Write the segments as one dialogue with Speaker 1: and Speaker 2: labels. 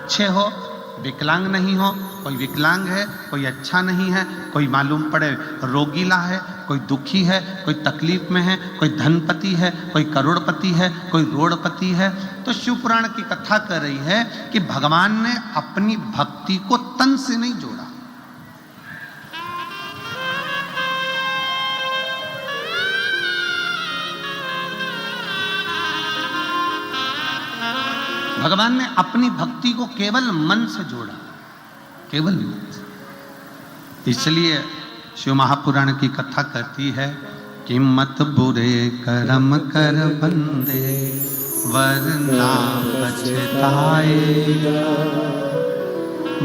Speaker 1: अच्छे हो, विकलांग नहीं हो। कोई विकलांग है, कोई अच्छा नहीं है, कोई मालूम पड़े रोगीला है, कोई दुखी है, कोई तकलीफ में है, कोई धनपति है, कोई करोड़पति है, कोई रोड़पति है। तो शिव पुराण की कथा कर रही है कि भगवान ने अपनी भक्ति को तन से नहीं जोड़ा। भगवान ने अपनी भक्ति को केवल मन से जोड़ा, केवल मन से। इसलिए शिव महापुराण की कथा कहती है कि मत बुरे कर्म कर बंदे वरना पछताएगा,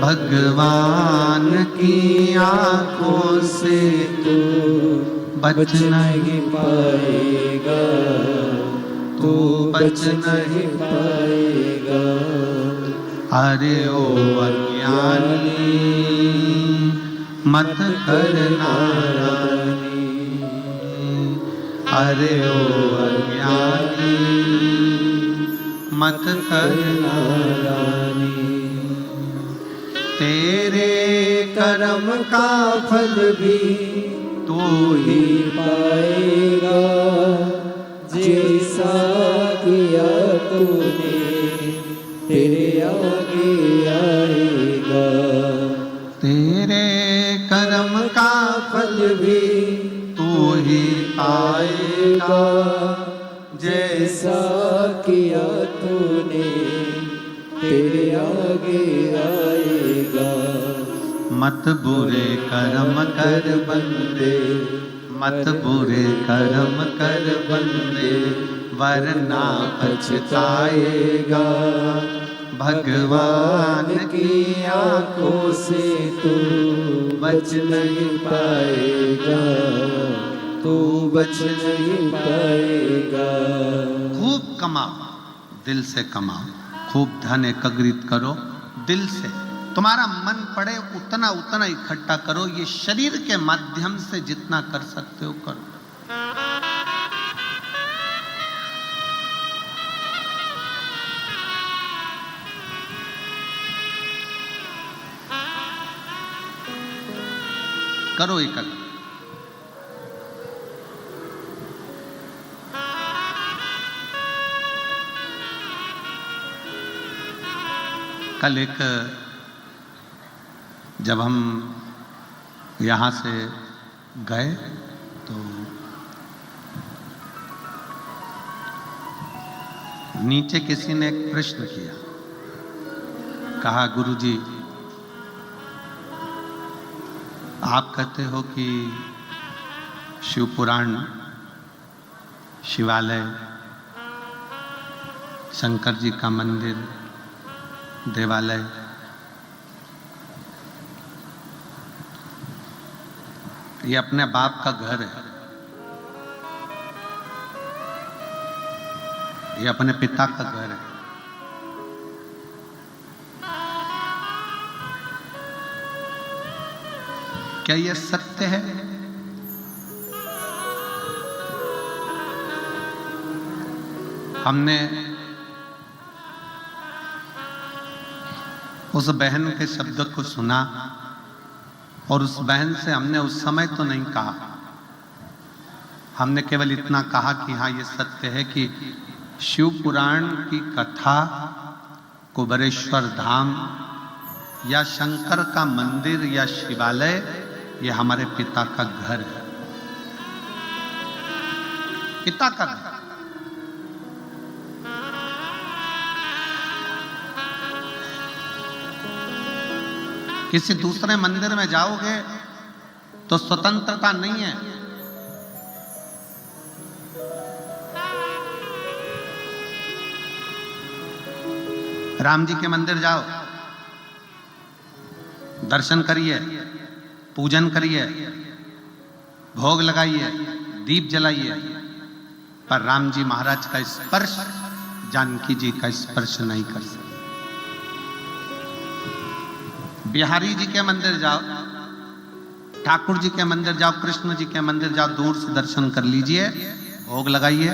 Speaker 1: भगवान की आंखों से तू बच नहीं पाएगा, तू बच नहीं पाएगा। अरे ओ अज्ञानी मत कर नारानी, अरे ओ अज्ञानी मत कर नारानी। तेरे कर्म का फल भी तू ही पाएगा,
Speaker 2: जैसा किया तूने तेरे आगे आएगा।
Speaker 1: तेरे कर्म का
Speaker 2: फल भी
Speaker 1: तू ही पाएगा,
Speaker 2: जैसा किया तूने तेरे आगे आएगा।
Speaker 1: मत बुरे कर्म कर बंदे, मत बुरे कर्म कर बंदे वरना पछताएगा, भगवान की आंखों से तू
Speaker 2: बच नहीं पाएगा, तू बच नहीं पाएगा।
Speaker 1: खूब कमाओ, दिल से कमाओ, खूब धन एकत्रित करो दिल से, तुम्हारा मन पड़े उतना उतना इकट्ठा करो। ये शरीर के माध्यम से जितना कर सकते हो करो। करो इकट्ठा। कल एक जब हम यहाँ से गए तो नीचे किसी ने एक प्रश्न किया, कहा गुरुजी आप कहते हो कि शिव पुराण, शिवालय, शंकर जी का मंदिर, देवालय, ये अपने बाप का घर है, ये अपने पिता का घर है। क्या ये सत्य है? हमने उस बहन के शब्द को सुना और उस बहन से हमने उस समय तो नहीं कहा, हमने केवल इतना कहा कि हाँ ये सत्य है कि शिव पुराण की कथा, कुबेरेश्वर धाम या शंकर का मंदिर या शिवालय, ये हमारे पिता का घर है, पिता का घर। किसी दूसरे मंदिर में जाओगे तो स्वतंत्रता नहीं है। राम जी के मंदिर जाओ, दर्शन करिए, पूजन करिए, भोग लगाइए, दीप जलाइए, पर राम जी महाराज का स्पर्श, जानकी जी का स्पर्श नहीं कर सकते। बिहारी जी के मंदिर जाओ, ठाकुर जी के मंदिर जाओ, कृष्ण जी के मंदिर जाओ, दूर से दर्शन कर लीजिए, भोग लगाइए,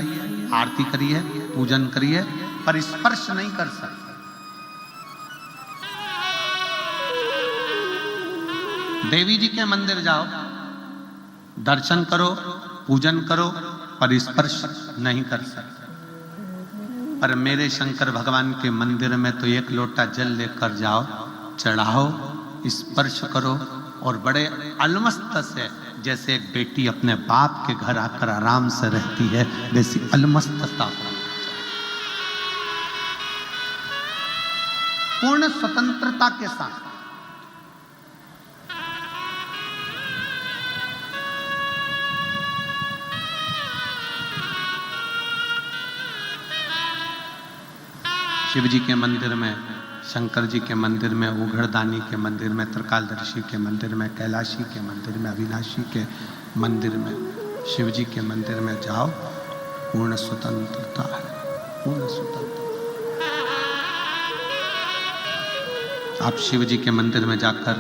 Speaker 1: आरती करिए, पूजन करिए, पर स्पर्श नहीं कर सकते। देवी जी के मंदिर जाओ, दर्शन करो, पूजन करो, पर स्पर्श नहीं कर सकते। पर मेरे शंकर भगवान के मंदिर में तो एक लोटा जल लेकर जाओ, चढ़ाओ, स्पर्श करो और बड़े अलमस्त से, जैसे एक बेटी अपने बाप के घर आकर आराम से रहती है, वैसी अलमस्तता, पूर्ण स्वतंत्रता के साथ। शिव जी के मंदिर में, शंकर जी के मंदिर में, उघड़दानी के मंदिर में, त्रिकालदर्शी के मंदिर में, कैलाशी के मंदिर में, अविनाशी के मंदिर में, शिव जी के मंदिर में जाओ, पूर्ण स्वतंत्रता है, पूर्ण स्वतंत्रता। आप शिव जी के मंदिर में जाकर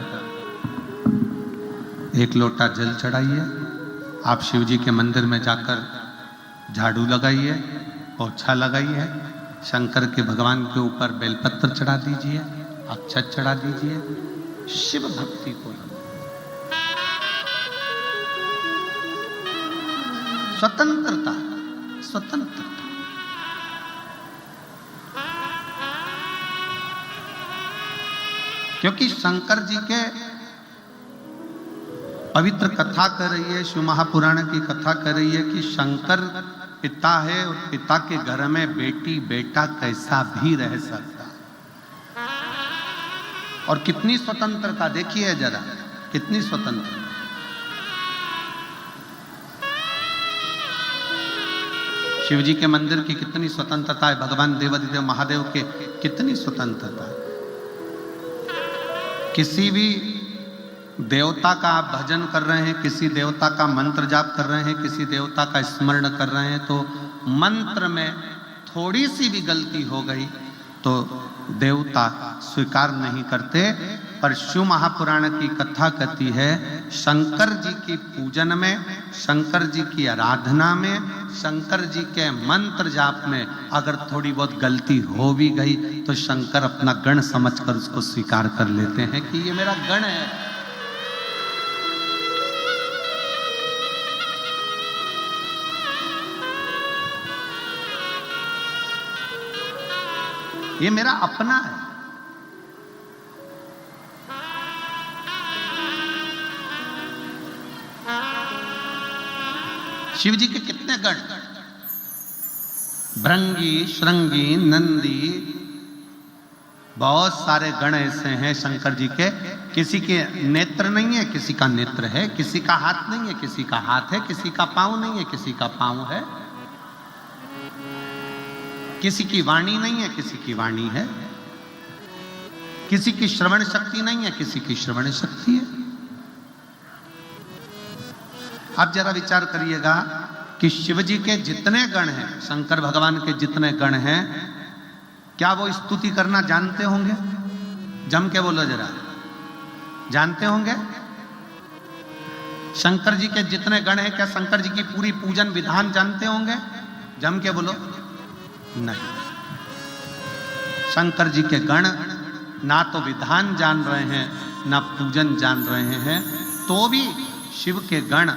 Speaker 1: एक लोटा जल चढ़ाइए, आप शिव जी के मंदिर में जाकर झाड़ू लगाइए, पोछा लगाइए, शंकर के भगवान के ऊपर बेलपत्र चढ़ा दीजिए, अक्षत चढ़ा दीजिए, शिव भक्ति को स्वतंत्रता, स्वतंत्रता। क्योंकि शंकर जी के पवित्र कथा कर रही है, शिव महापुराण की कथा कर रही है कि शंकर पिता है और पिता के घर में बेटी बेटा कैसा भी रह सकता है। और कितनी स्वतंत्रता देखिए जरा, कितनी स्वतंत्रता। शिव जी के मंदिर की कितनी स्वतंत्रता है, भगवान देवाधिदेव महादेव के कितनी स्वतंत्रता है। किसी भी देवता का आप भजन कर रहे हैं, किसी देवता का मंत्र जाप कर रहे हैं, किसी देवता का स्मरण कर रहे हैं, तो मंत्र में थोड़ी सी भी गलती हो गई तो देवता स्वीकार नहीं करते। पर शिव महापुराण की कथा कहती है, शंकर जी की पूजन में, शंकर जी की आराधना में, शंकर जी के मंत्र जाप में अगर थोड़ी बहुत गलती हो भी गई तो शंकर अपना गण समझकर उसको स्वीकार कर लेते हैं कि ये मेरा गण है। ये मेरा अपना है। शिव जी के कितने गण, भृंगी, श्रृंगी, नंदी, बहुत सारे गण ऐसे हैं शंकर जी के। किसी के नेत्र नहीं है, किसी का नेत्र है, किसी का हाथ नहीं है, किसी का हाथ है, किसी का पांव नहीं है, किसी का पांव है, किसी की वाणी नहीं है, किसी की वाणी है, किसी की श्रवण शक्ति नहीं है, किसी की श्रवण शक्ति है। अब जरा विचार करिएगा कि शिव जी के जितने गण हैं, शंकर भगवान के जितने गण हैं, क्या वो स्तुति करना जानते होंगे? जम के बोलो जरा, जानते होंगे? शंकर जी के जितने गण हैं, क्या शंकर जी की पूरी पूजन विधान जानते होंगे? जम के बोलो। नहीं, शंकर जी के गण ना तो विधान जान रहे हैं, ना पूजन जान रहे हैं, तो भी शिव के गण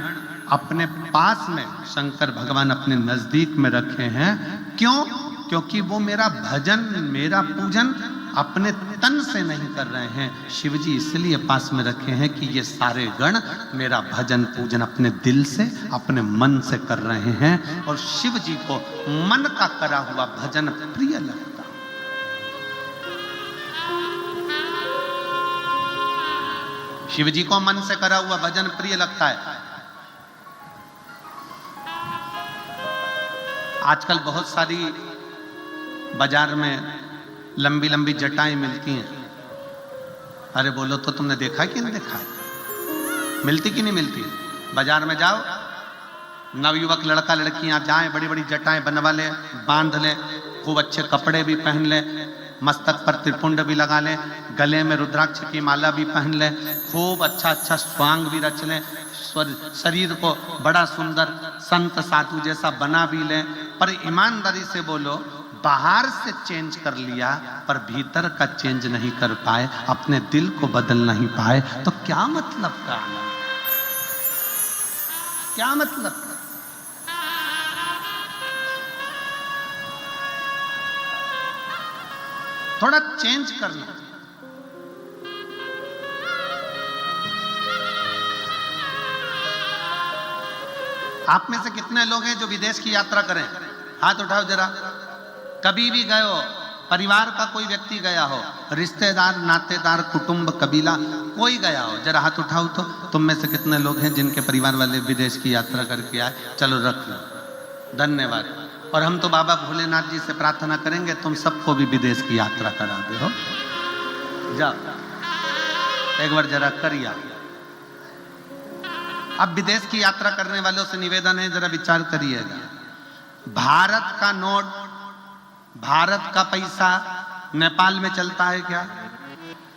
Speaker 1: अपने पास में शंकर भगवान अपने नजदीक में रखे हैं। क्यों? क्योंकि वो मेरा भजन, मेरा पूजन अपने तन से नहीं कर रहे हैं, शिव जी इसलिए पास में रखे हैं कि ये सारे गण मेरा भजन पूजन अपने दिल से, अपने मन से कर रहे हैं। और शिव जी को मन का करा हुआ भजन प्रिय लगता। शिव जी को मन से करा हुआ भजन प्रिय लगता है। आजकल बहुत सारी बाजार में लंबी लंबी जटाएं मिलती हैं। अरे बोलो तो, तुमने देखा कि नहीं देखा है? मिलती कि नहीं मिलती? बाजार में जाओ, नवयुवक लड़का लड़कियां जाएं, बड़ी बड़ी जटाएं बनवा ले, बांध ले, खूब अच्छे कपड़े भी पहन ले, मस्तक पर त्रिपुंड भी लगा ले, गले में रुद्राक्ष की माला भी पहन ले, खूब अच्छा अच्छा स्वांग भी रच ले, शरीर को बड़ा सुंदर संत साधु जैसा बना भी ले। पर ईमानदारी से बोलो, बाहर से चेंज कर लिया पर भीतर का चेंज नहीं कर पाए, अपने दिल को बदल नहीं पाए, तो क्या मतलब का आनंद, क्या मतलब का? थोड़ा चेंज करना। आप में से कितने लोग हैं जो विदेश की यात्रा करें? हाथ उठाओ जरा। कभी भी गए हो, परिवार का कोई व्यक्ति गया हो, रिश्तेदार, नातेदार, कुटुंब, कबीला, कोई गया हो, जरा हाथ उठाओ। तो तुम में से कितने लोग हैं जिनके परिवार वाले विदेश की यात्रा करके आए? चलो रख लो, धन्यवाद। और हम तो बाबा भोलेनाथ जी से प्रार्थना करेंगे तुम सबको भी विदेश की यात्रा करा दे हो। जाओ एक बार जरा करिए। अब विदेश की यात्रा करने वालों से निवेदन है, जरा विचार करिएगा। भारत का नोट, भारत का पैसा नेपाल में चलता है क्या?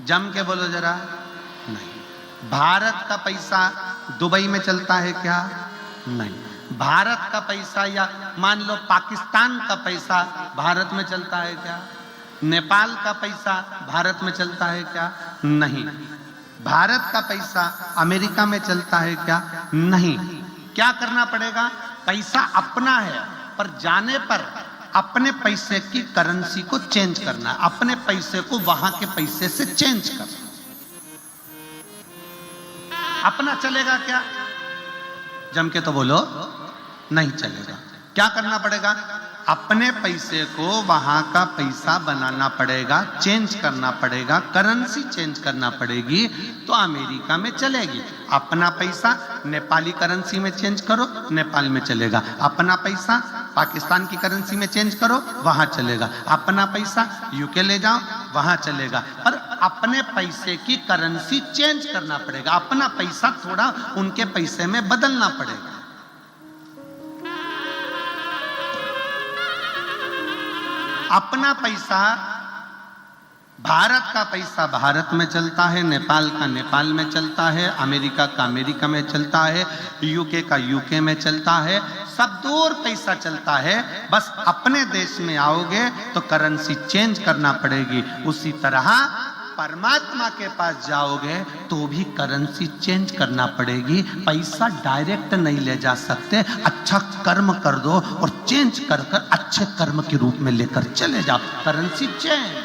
Speaker 1: जम के बोलो जरा। नहीं। भारत का पैसा दुबई में चलता है क्या? नहीं। भारत का पैसा या मान लो पाकिस्तान का पैसा भारत में चलता है क्या? नेपाल का पैसा भारत में चलता है क्या? नहीं। भारत का पैसा अमेरिका में चलता है क्या? नहीं। क्या करना पड़ेगा? पैसा अपना है पर जाने पर अपने पैसे की करेंसी को चेंज करना, अपने पैसे को वहां के पैसे से चेंज करना। अपना चलेगा क्या? जम के तो बोलो, नहीं चलेगा। क्या करना पड़ेगा? अपने पैसे को वहां का पैसा बनाना पड़ेगा, चेंज करना पड़ेगा, करेंसी चेंज करना पड़ेगी, तो अमेरिका में चलेगी। अपना पैसा नेपाली करेंसी में चेंज करो, नेपाल में चलेगा। अपना पैसा पाकिस्तान की करेंसी में चेंज करो, वहां चलेगा। अपना पैसा यूके ले जाओ, वहां चलेगा। पर अपने पैसे की करेंसी चेंज करना पड़ेगा, अपना पैसा थोड़ा उनके पैसे में बदलना पड़ेगा। अपना पैसा, भारत का पैसा भारत में चलता है, नेपाल का नेपाल में चलता है, अमेरिका का अमेरिका में चलता है, यूके का यूके में चलता है, सब दूर पैसा चलता है। बस अपने देश में आओगे तो करेंसी चेंज करना पड़ेगी। उसी तरह परमात्मा के पास जाओगे तो भी करेंसी चेंज करना पड़ेगी। पैसा डायरेक्ट नहीं ले जा सकते। अच्छा कर्म कर दो और चेंज कर कर अच्छे कर्म के रूप में लेकर चले जाओ, करेंसी चेंज।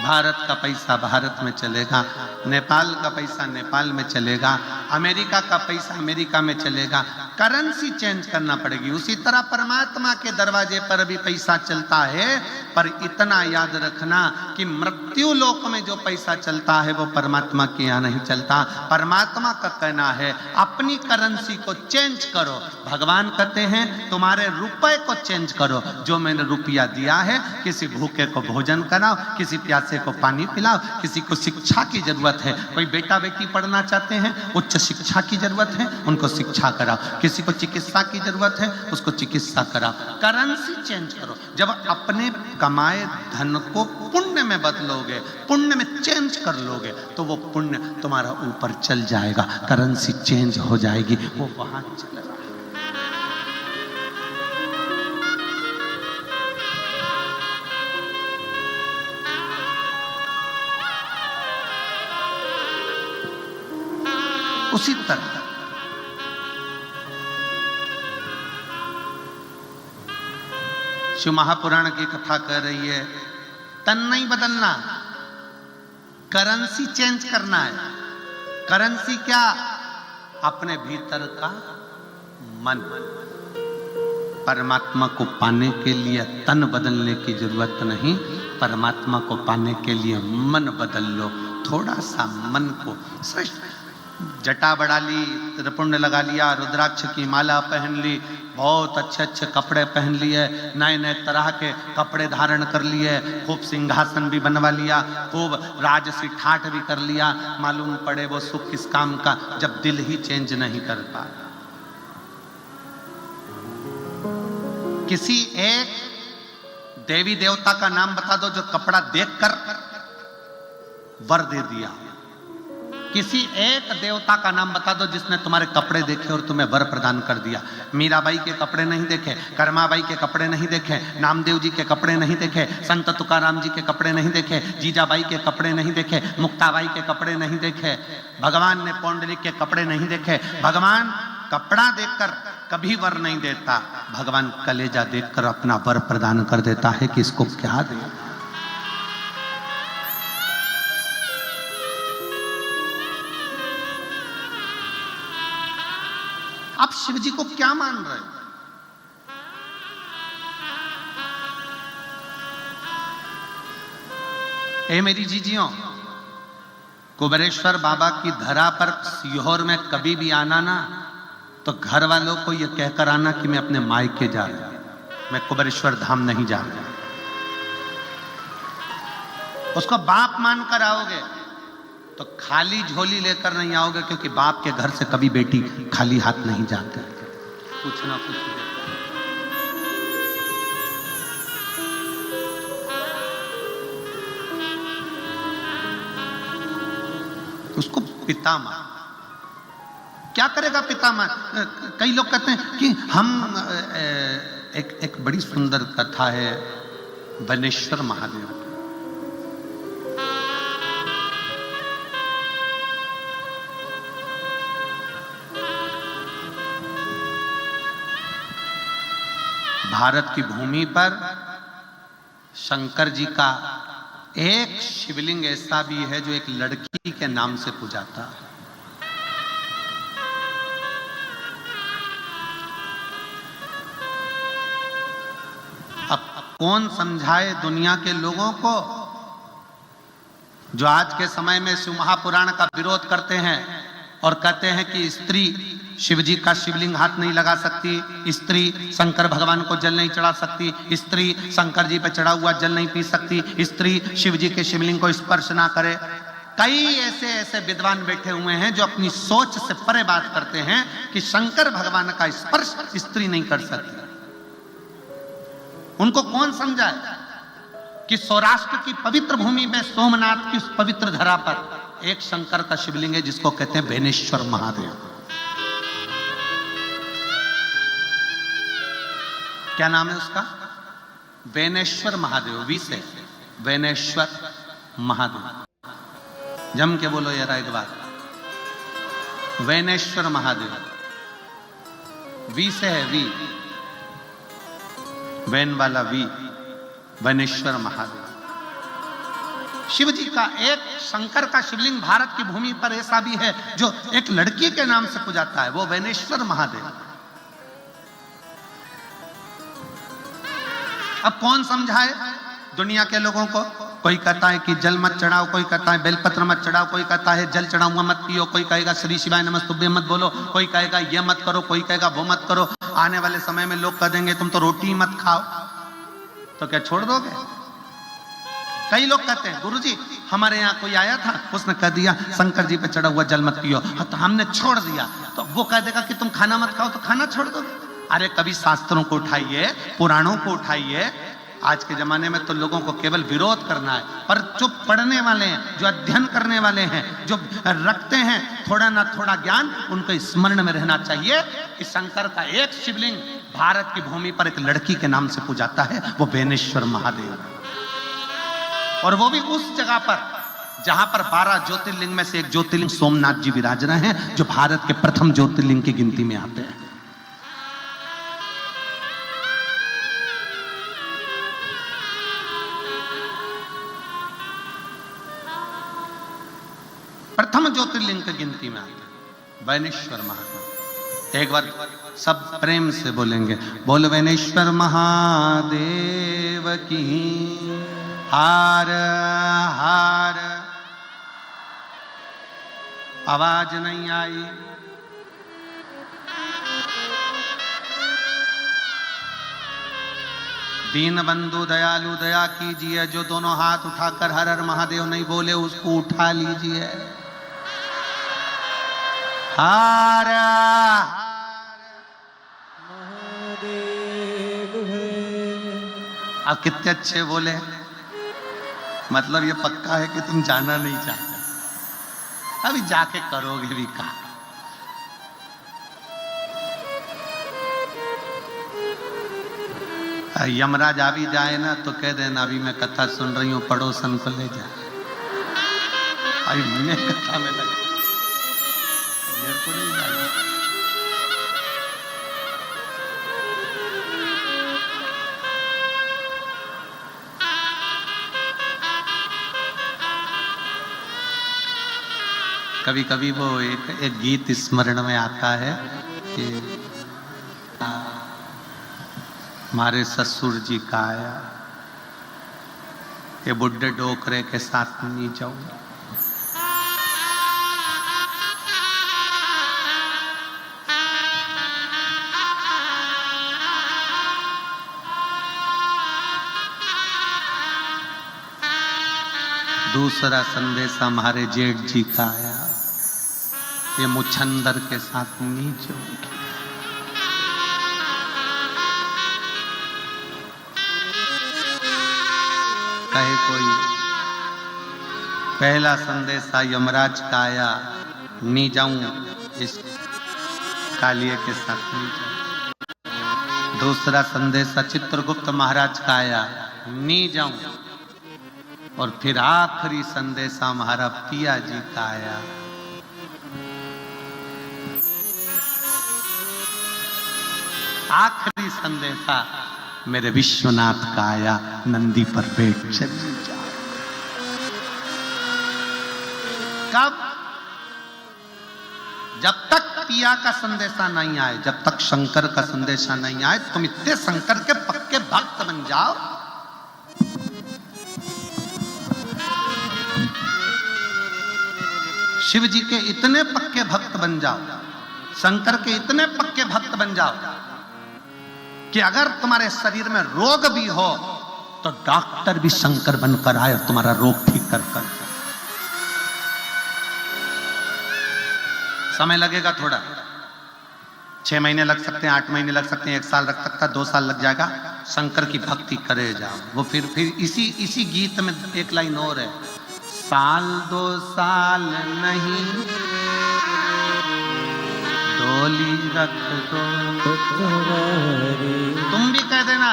Speaker 1: भारत का पैसा भारत में चलेगा, नेपाल का पैसा नेपाल में चलेगा, अमेरिका का पैसा अमेरिका में चलेगा। करेंसी चेंज करना पड़ेगी। उसी तरह परमात्मा के दरवाजे पर भी पैसा चलता है, पर इतना याद रखना कि मृत्यु लोक में जो पैसा चलता है वो परमात्मा के यहाँ नहीं चलता। परमात्मा का कहना है अपनी करेंसी को चेंज करो। भगवान कहते हैं तुम्हारे रुपए को चेंज करो। जो मैंने रुपया दिया है, किसी भूखे को भोजन कराओ, किसी प्यासे को पानी पिलाओ, किसी को शिक्षा की जरूरत है, कोई बेटा बेटी पढ़ना चाहते हैं, उच्च शिक्षा की जरूरत है, उनको शिक्षा कराओ, किसी को चिकित्सा की जरूरत है, उसको चिकित्सा कराओ। करेंसी चेंज करो। जब अपने कमाए धन को पुण्य में बदलोगे, पुण्य में चेंज कर लोगे, तो वो पुण्य तुम्हारा ऊपर चल जाएगा, करेंसी चेंज हो जाएगी, वो वहां चलेगा। उसी तरह शिव महापुराण की कथा कह रही है, तन नहीं बदलना, करेंसी चेंज करना है। करेंसी क्या? अपने भीतर का मन। परमात्मा को पाने के लिए तन बदलने की जरूरत नहीं, परमात्मा को पाने के लिए मन बदल लो। थोड़ा सा मन को श्रेष्ठ, जटा बढ़ा ली, त्रिपुंड लगा लिया, रुद्राक्ष की माला पहन ली, बहुत अच्छे अच्छे कपड़े पहन लिए, नए नए तरह के कपड़े धारण कर लिए, खूब सिंहासन भी बनवा लिया, खूब राजसी ठाठ भी कर लिया। मालूम पड़े वो सुख किस काम का, जब दिल ही चेंज नहीं कर पाया। किसी एक देवी देवता का नाम बता दो जो कपड़ा देखकर वर दे दिया। किसी एक देवता का नाम बता दो जिसने तुम्हारे कपड़े देखे और तुम्हें वर प्रदान कर दिया। मीराबाई के कपड़े नहीं देखे, कर्माबाई के कपड़े नहीं देखे, नामदेव जी के कपड़े नहीं देखे, संत तुकाराम जी के कपड़े नहीं देखे, जीजाबाई के कपड़े नहीं देखे, मुक्ताबाई के कपड़े नहीं देखे, भगवान ने पौंडलिक के कपड़े नहीं देखे। भगवान कपड़ा देखकर कभी वर नहीं देता, भगवान कलेजा देखकर अपना वर प्रदान कर देता है कि इसको क्या दे। आप शिव जी को क्या मान रहे हो? ए मेरी जीजियों, कुबेरेश्वर बाबा की धरा पर सीहोर में कभी भी आना ना तो घर वालों को यह कहकर आना कि मैं अपने मायके जा रहा हूं, मैं कुबेरेश्वर धाम नहीं जा रहा। उसको बाप मानकर आओगे तो खाली झोली लेकर नहीं आओगे, क्योंकि बाप के घर से कभी बेटी खाली हाथ नहीं जाती, कुछ ना कुछ। उसको पिता मान। क्या करेगा पिता मान? कई लोग कहते हैं कि हम एक बड़ी सुंदर कथा है बनेश्वर महादेव। भारत की भूमि पर शंकर जी का एक शिवलिंग ऐसा भी है जो एक लड़की के नाम से पूजाता है। अब कौन समझाए दुनिया के लोगों को जो आज के समय में शिव महापुराण का विरोध करते हैं और कहते हैं कि स्त्री शिव जी का शिवलिंग हाथ नहीं लगा सकती, स्त्री शंकर भगवान को जल नहीं चढ़ा सकती, स्त्री शंकर जी पे चढ़ा हुआ जल नहीं पी सकती, स्त्री शिव जी के शिवलिंग को स्पर्श ना करे। कई ऐसे विद्वान बैठे हुए हैं जो अपनी सोच से परे बात करते हैं कि शंकर भगवान का स्पर्श स्त्री नहीं कर सकती। उनको कौन समझाए कि सौराष्ट्र की पवित्र भूमि में सोमनाथ की उस पवित्र धरा पर एक शंकर का शिवलिंग है जिसको कहते हैं बेनेश्वर महादेव। क्या नाम है उसका? बेनेश्वर महादेव। वी से बेनेश्वर महादेव। जम के बोलो यार एक बार, बेनेश्वर महादेव। वी से है वी, वैन वाला वी, बेनेश्वर महादेव। शिव जी का एक शंकर का शिवलिंग भारत की भूमि पर ऐसा भी है जो एक लड़की के नाम से पूजाता है, वो बेनेश्वर महादेव। अब कौन समझाए दुनिया के लोगों को? कोई कहता है कि जल मत चढ़ाओ, कोई कहता है बेलपत्र मत चढ़ाओ, कोई कहता है जल चढ़ा हुआ मत पियो, कोई कहेगा श्री शिवाय नमस्तुभ्यं मत बोलो, कोई कहेगा ये मत करो, कोई कहेगा वो मत करो। आने वाले समय में लोग कह देंगे तुम तो रोटी मत खाओ, तो क्या छोड़ दोगे? कई लोग कहते हैं गुरुजी हमारे यहाँ कोई आया था, उसने कह दिया शंकर जी पे चढ़ा हुआ जल मत पियो, तो हमने छोड़ दिया। तो वो कह देगा कि तुम खाना मत खाओ, तो खाना छोड़ दोगे? अरे कभी शास्त्रों को उठाइए, पुराणों को उठाइए। आज के जमाने में तो लोगों को केवल विरोध करना है, पर जो पढ़ने वाले हैं, जो अध्ययन करने वाले हैं, जो रखते हैं थोड़ा ना थोड़ा ज्ञान, उनको स्मरण में रहना चाहिए कि शंकर का एक शिवलिंग भारत की भूमि पर एक लड़की के नाम से पूजाता है, वो बेनेश्वर महादेव। और वो भी उस जगह पर जहां पर 12 ज्योतिर्लिंग में से एक ज्योतिर्लिंग सोमनाथ जी विराज रहे हैं, जो भारत के प्रथम ज्योतिर्लिंग की गिनती में आते हैं। प्रथम ज्योतिर्लिंग की गिनती में आते हैं बेनेश्वर महादेव। एक बार सब प्रेम से बोलेंगे, बोल बेनेश्वर महादेव की हार हार। आवाज नहीं आई। दीन बंधु दयालु दया कीजिए, जो दोनों हाथ उठाकर हर हर महादेव नहीं बोले उसको उठा लीजिए। हर
Speaker 2: महादेव है।
Speaker 1: आप कितने अच्छे बोले, मतलब ये पक्का है कि तुम जाना नहीं चाहते, अभी जाके करोगे भी कहा। यमराज आ भी जाए ना तो कह देना अभी मैं कथा सुन रही हूं, पड़ोसन को ले जा। अभी मैं कथा में लगा, मेरे को नहीं जाना। कभी कभी वो एक गीत स्मरण में आता है कि हमारे ससुर जी का आया, ये बुढ़े डोकरे के साथ नहीं जाऊं। दूसरा संदेश हमारे जेठ जी का आया, ये मुछंदर के साथ नहीं जाऊंगी। कहे कोई पहला संदेशा यमराज का आया, नहीं जाऊं इस कालिए के साथ नहीं जाऊं। दूसरा संदेशा चित्रगुप्त महाराज का आया, नहीं जाऊं। और फिर आखिरी संदेशा हमारा पिया जी का आया, आखिरी संदेशा मेरे विश्वनाथ का आया, नंदी पर बैठ चल जा। कब? जब तक पिया का संदेशा नहीं आए, जब तक शंकर का संदेशा नहीं आए, तुम इतने शंकर के पक्के भक्त बन जाओ, शिव जी के इतने पक्के भक्त बन जाओ, शंकर के इतने पक्के भक्त बन जाओ कि अगर तुम्हारे शरीर में रोग भी हो तो डॉक्टर भी शंकर बनकर आए और तुम्हारा रोग ठीक कर कर। समय लगेगा थोड़ा, 6 महीने लग सकते हैं, 8 महीने लग सकते हैं, 1 साल लग सकता है, 2 साल लग जाएगा। शंकर की भक्ति करे जाओ। वो फिर इसी गीत में एक लाइन और है, साल 2 साल नहीं डोली रख दो। तुम भी कह देना,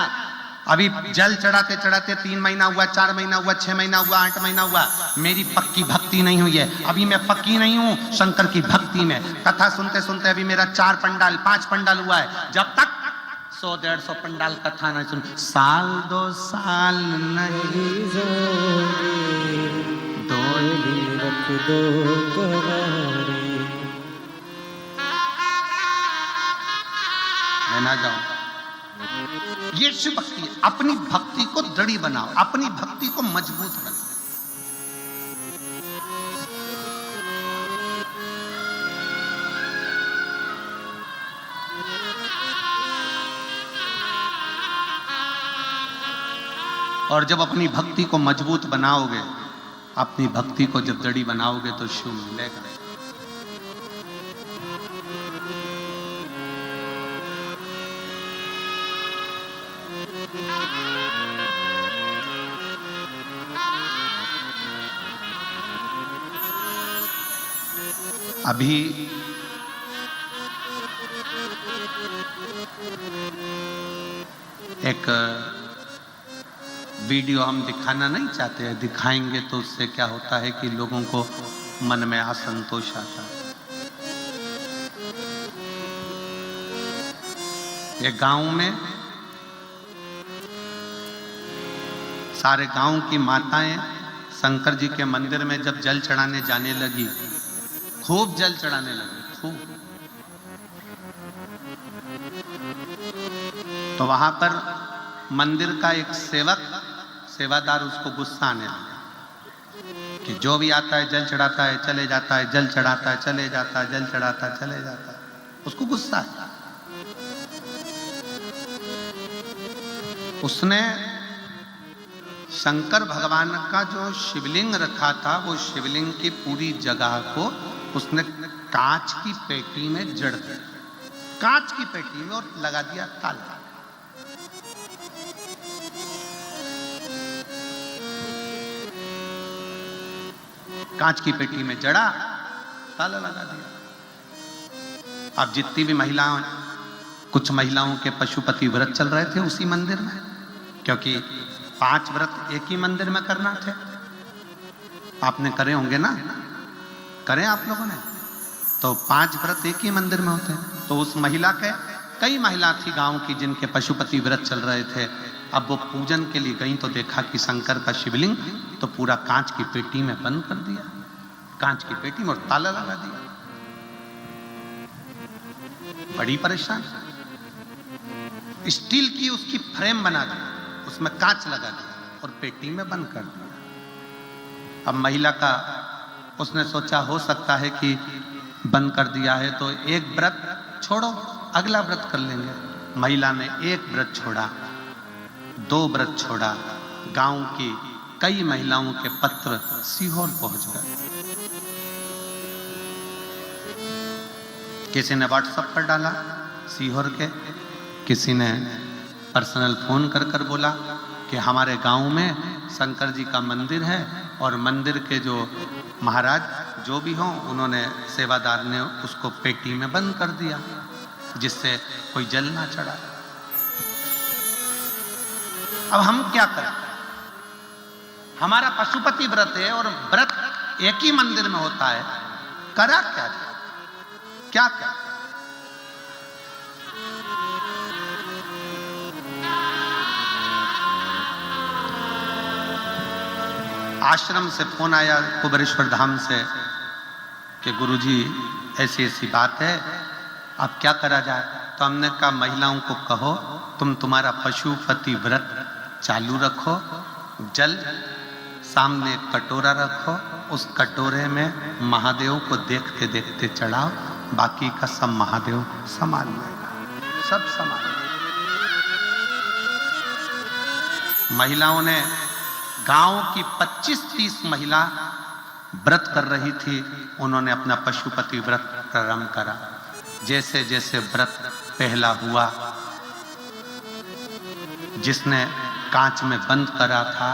Speaker 1: अभी जल चढ़ाते चढ़ाते 3 महीना हुआ, 4 महीना हुआ, 6 महीना हुआ, 8 महीना हुआ, मेरी पक्की भक्ति नहीं हुई है, अभी मैं पक्की नहीं हूं शंकर की भक्ति में। कथा सुनते सुनते अभी मेरा 4 पंडाल 5 पंडाल हुआ है। जब तक 100-150 पंडाल कथा नहीं सुन, साल 2 साल नहीं डोली रख दो करारे। मैं ना जाऊं। ये शिव भक्ति है। अपनी भक्ति को दृढ़ बनाओ, अपनी भक्ति को मजबूत बनाओ। और जब अपनी भक्ति को मजबूत बनाओगे, अपनी भक्ति को जब दृढ़ बनाओगे तो शिव मिलेगा। अभी एक वीडियो हम दिखाना नहीं चाहते हैं, दिखाएंगे तो उससे क्या होता है कि लोगों को मन में असंतोष आता है। एक गांव में सारे गांव की माताएं शंकर जी के मंदिर में जब जल चढ़ाने जाने लगी, खूब जल चढ़ाने लगी, खूब, तो वहां पर मंदिर का एक सेवादार उसको गुस्सा आने लगा कि जो भी आता है जल चढ़ाता है चले जाता है, जल चढ़ाता है चले जाता है, जल चढ़ाता है चले जाता है। उसको गुस्सा आया। उसने शंकर भगवान का जो शिवलिंग रखा था, वो शिवलिंग की पूरी जगह को उसने कांच की पेटी में जड़ दिया, कांच की पेटी में, और लगा दिया ताला। कांच की पेटी में जड़ा, ताला लगा दिया। अब जितनी भी महिलाएं, कुछ महिलाओं के पशुपति व्रत चल रहे थे उसी मंदिर में, क्योंकि 5 व्रत एक ही मंदिर में करना थे। आपने करे होंगे ना, करें आप लोगों ने, तो 5 व्रत एक ही मंदिर में होते हैं। तो उस महिला के, कई महिला थी गांव की जिनके पशुपति व्रत चल रहे थे। अब वो पूजन के लिए गई तो देखा कि शंकर का शिवलिंग तो पूरा कांच की पेटी में बंद कर दिया, कांच की पेटी में, और ताला लगा दिया। बड़ी परेशान। स्टील की उसकी फ्रेम बना दी, उसमें कांच लगा दिया और पेटी में बंद कर दिया। अब महिला का, उसने सोचा हो सकता है कि बंद कर दिया है तो एक व्रत छोड़ो, अगला व्रत कर लेंगे। महिला ने एक व्रत छोड़ा, 2 व्रत छोड़ा, गांव की कई महिलाओं के पत्र सीहोर पहुंच गए। किसी ने व्हाट्सएप पर डाला सीहोर के, किसी ने पर्सनल फोन कर कर बोला कि हमारे गांव में शंकर जी का मंदिर है और मंदिर के जो महाराज जो भी हों, उन्होंने, सेवादार ने उसको पेटी में बंद कर दिया जिससे कोई जल ना चढ़ा। अब हम क्या करें? हमारा पशुपति व्रत है और व्रत एक ही मंदिर में होता है, करा क्या जाए? क्या करें? आश्रम से फोन आया कुबेरेश्वर धाम से कि गुरुजी ऐसी ऐसी बात है, अब क्या करा जाए? तो हमने कहा महिलाओं को कहो तुम तुम्हारा पशुपति व्रत चालू रखो, जल सामने एक कटोरा रखो, उस कटोरे में महादेव को देखते देखते चढ़ाओ, बाकी का सब महादेव संभाल लेगा, सब संभाल। महिलाओं ने, गांव की 25-30 महिला व्रत कर रही थी, उन्होंने अपना पशुपति व्रत प्रारंभ करा। जैसे जैसे व्रत पहला हुआ, जिसने कांच में बंद करा था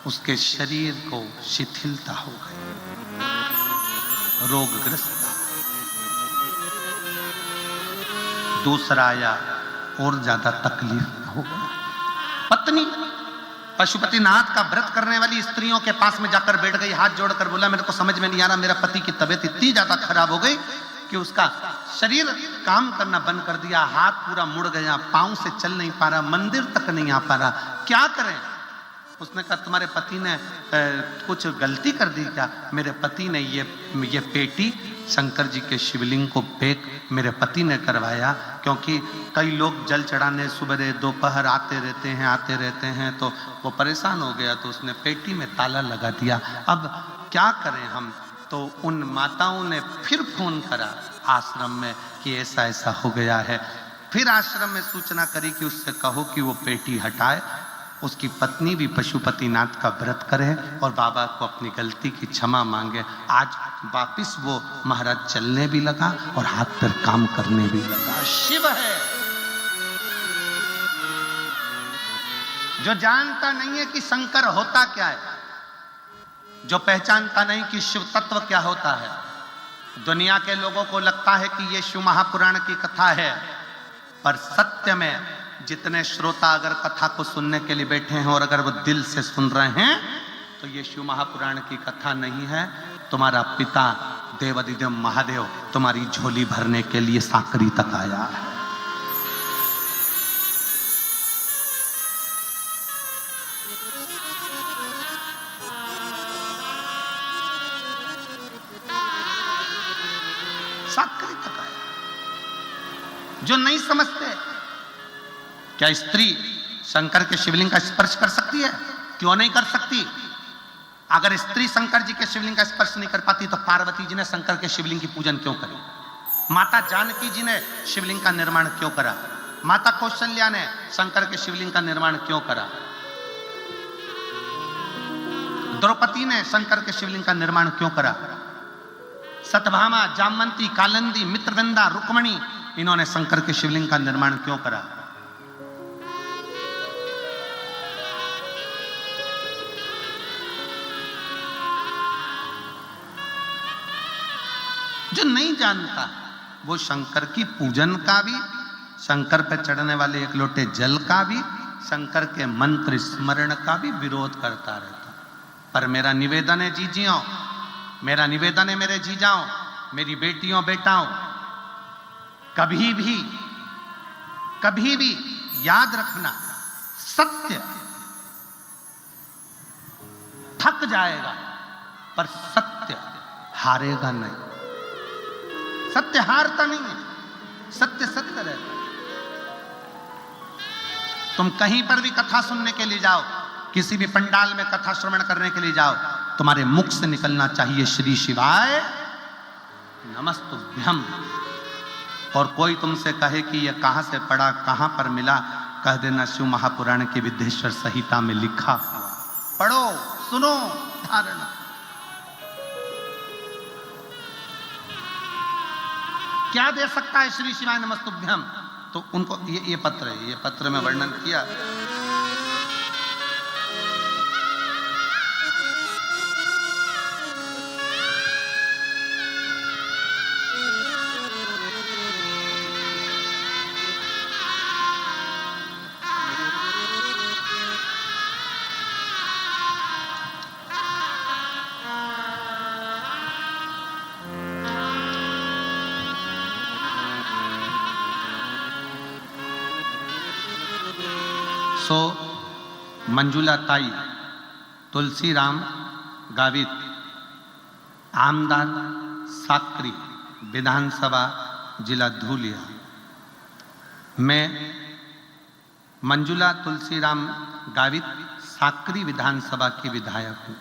Speaker 1: उसके शरीर को शिथिलता हो गई, रोगग्रस्त। दूसरा आया और ज्यादा तकलीफ हो गई। पत्नी पशुपतिनाथ का व्रत करने वाली स्त्रियों के पास में जाकर बैठ गई, हाथ जोड़कर बोला मेरे को समझ में नहीं आ रहा, मेरा पति की तबीयत इतनी ज्यादा खराब हो गई कि उसका शरीर काम करना बंद कर दिया, हाथ पूरा मुड़ गया, पांव से चल नहीं पा रहा, मंदिर तक नहीं आ पा रहा, क्या करें? उसने कहा तुम्हारे पति ने कुछ गलती कर दी क्या? मेरे पति ने ये पेटी शंकर जी के शिवलिंग को पैक मेरे पति ने करवाया, क्योंकि कई लोग जल चढ़ाने सुबह दोपहर आते रहते हैं तो वो परेशान हो गया, तो उसने पेटी में ताला लगा दिया। अब क्या करें हम? तो उन माताओं ने फिर फोन करा आश्रम में कि ऐसा ऐसा हो गया है। फिर आश्रम में सूचना करी कि उससे कहो कि वो पेटी हटाए, उसकी पत्नी भी पशुपतिनाथ का व्रत करे और बाबा को अपनी गलती की क्षमा मांगे। आज वापिस वो महाराज चलने भी लगा और हाथ पर काम करने भी लगा। शिव है जो जानता नहीं है कि शंकर होता क्या है, जो पहचानता नहीं कि शिव तत्व क्या होता है। दुनिया के लोगों को लगता है कि ये शिव महापुराण की कथा है, पर सत्य में जितने श्रोता अगर कथा को सुनने के लिए बैठे हैं और अगर वो दिल से सुन रहे हैं तो ये शिव महापुराण की कथा नहीं है। तुम्हारा पिता देवाधिदेव महादेव तुम्हारी झोली भरने के लिए साकरी तक आया है। साकरी तक आया। जो नहीं समझते, क्या स्त्री शंकर के शिवलिंग का स्पर्श कर सकती है? क्यों नहीं कर सकती? अगर स्त्री शंकर जी के शिवलिंग का स्पर्श नहीं कर पाती तो पार्वती जी ने शंकर के शिवलिंग की पूजन क्यों करी? माता जानकी जी ने शिवलिंग का निर्माण क्यों करा? माता कौशल्या ने शंकर के शिवलिंग का निर्माण क्यों करा? द्रौपदी ने शंकर के शिवलिंग का निर्माण क्यों करा? सतभामा, जामवंती, कालिंदी, मित्रवृंदा, रुक्मणी, इन्होंने शंकर के शिवलिंग का निर्माण क्यों करा? जो नहीं जानता वो शंकर की पूजन का भी, शंकर पर चढ़ने वाले एक लोटे जल का भी, शंकर के मंत्र स्मरण का भी विरोध करता रहता। पर मेरा निवेदन है जीजियों, मेरा निवेदन है मेरे जीजाओं, मेरी बेटियों बेटाओं, कभी भी याद रखना, सत्य थक जाएगा पर सत्य हारेगा नहीं। सत्य हारता नहीं है, सत्य सत्य रहता। तुम कहीं पर भी कथा सुनने के लिए जाओ, किसी भी पंडाल में कथा श्रवण करने के लिए जाओ, तुम्हारे मुख से निकलना चाहिए श्री शिवाय नमस्तुभ्यम। और कोई तुमसे कहे कि यह कहां से पढ़ा, कहां पर मिला, कह देना शिव महापुराण के विद्येश्वर संहिता में लिखा हुआ। पढ़ो, सुनो, धारण। क्या दे सकता है श्री शिवाय नमस्तुभ्यम? तो उनको ये पत्र है, ये पत्र में वर्णन किया। सो मंजुला ताई, तुलसीराम गावित, आमदार साकरी, विधानसभा जिला धूलिया। मैं मंजुला तुलसीराम गावित साकरी विधानसभा की विधायक हूँ।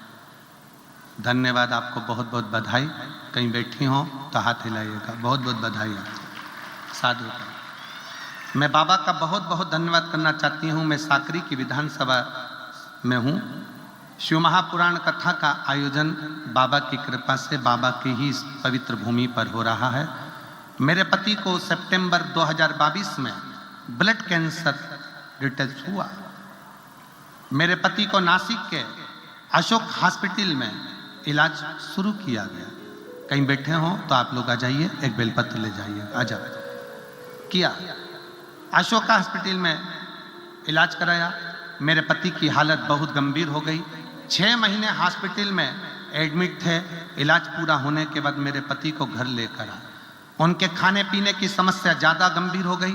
Speaker 1: धन्यवाद, आपको बहुत बहुत बधाई। कहीं बैठी हो तो हाथ हिलाइएगा। बहुत बहुत बधाई आपको। साधु का मैं बाबा का बहुत बहुत धन्यवाद करना चाहती हूँ। मैं साकरी की विधानसभा में हूँ। शिव महापुराण कथा का आयोजन बाबा की कृपा से, बाबा की ही इस पवित्र भूमि पर हो रहा है। मेरे पति को सितंबर 2022 में ब्लड कैंसर डिटेक्ट हुआ। मेरे पति को नासिक के अशोक हॉस्पिटल में इलाज शुरू किया गया। कहीं बैठे हो तो आप लोग आ जाइए, एक बेलपत्र ले जाइए। आ जाओ। किया अशोका हॉस्पिटल में इलाज कराया। मेरे पति की हालत बहुत गंभीर हो गई। 6 महीने हॉस्पिटल में एडमिट थे। इलाज पूरा होने के बाद मेरे पति को घर लेकर आए। उनके खाने पीने की समस्या ज़्यादा गंभीर हो गई,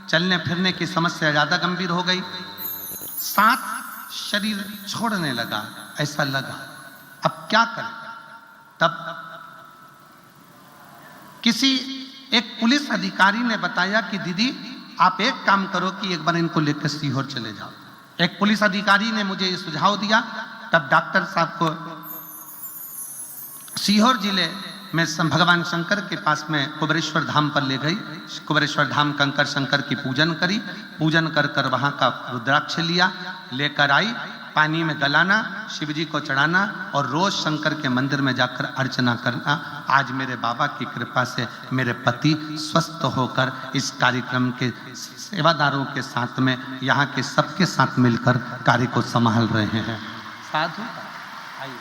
Speaker 1: चलने फिरने की समस्या ज़्यादा गंभीर हो गई। साथ शरीर छोड़ने लगा, ऐसा लगा। अब क्या करें? तब किसी एक पुलिस अधिकारी ने बताया कि दीदी आप एक काम करो कि एक बार इनको लेकर सीहोर चले जाओ। एक पुलिस अधिकारी ने मुझे ये सुझाव दिया। तब डॉक्टर साहब को सीहोर जिले में भगवान शंकर के पास में कुबेरेश्वर धाम पर ले गई। कुबेरेश्वर धाम कंकर शंकर की पूजन करी। पूजन कर कर वहाँ का रुद्राक्ष लिया, लेकर आई। पानी में गलाना, शिव जी को चढ़ाना और रोज शंकर के मंदिर में जाकर अर्चना करना। आज मेरे बाबा की कृपा से मेरे पति स्वस्थ होकर इस कार्यक्रम के सेवादारों के साथ में, यहाँ के सबके साथ मिलकर कार्य को संभाल रहे हैं। साधु आइए।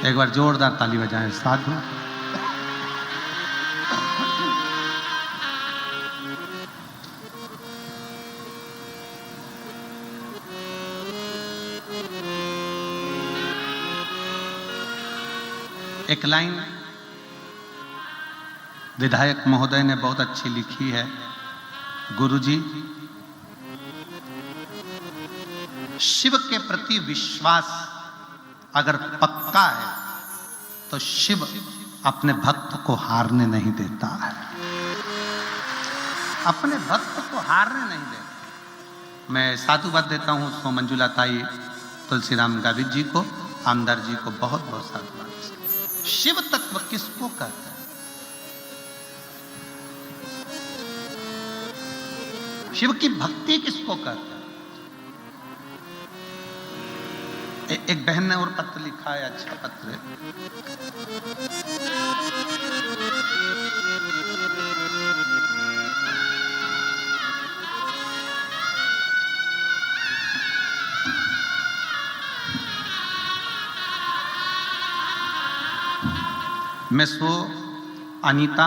Speaker 1: एक बार जोरदार ताली बजाएं। साधु एक लाइन विधायक महोदय ने बहुत अच्छी लिखी है। गुरुजी, शिव के प्रति विश्वास अगर पक्का है तो शिव अपने भक्त को हारने नहीं देता है। अपने भक्त को हारने नहीं देता। मैं साधुवाद देता हूं सो मंजुला ताई, तुलसीराम गावित जी को, आमदार जी को बहुत बहुत साधुवाद। शिव तत्व किसको कहते हैं? शिव की भक्ति किसको कहते हैं? एक बहन ने और पत्र लिखा है, अच्छा पत्र है। मैं सो अनीता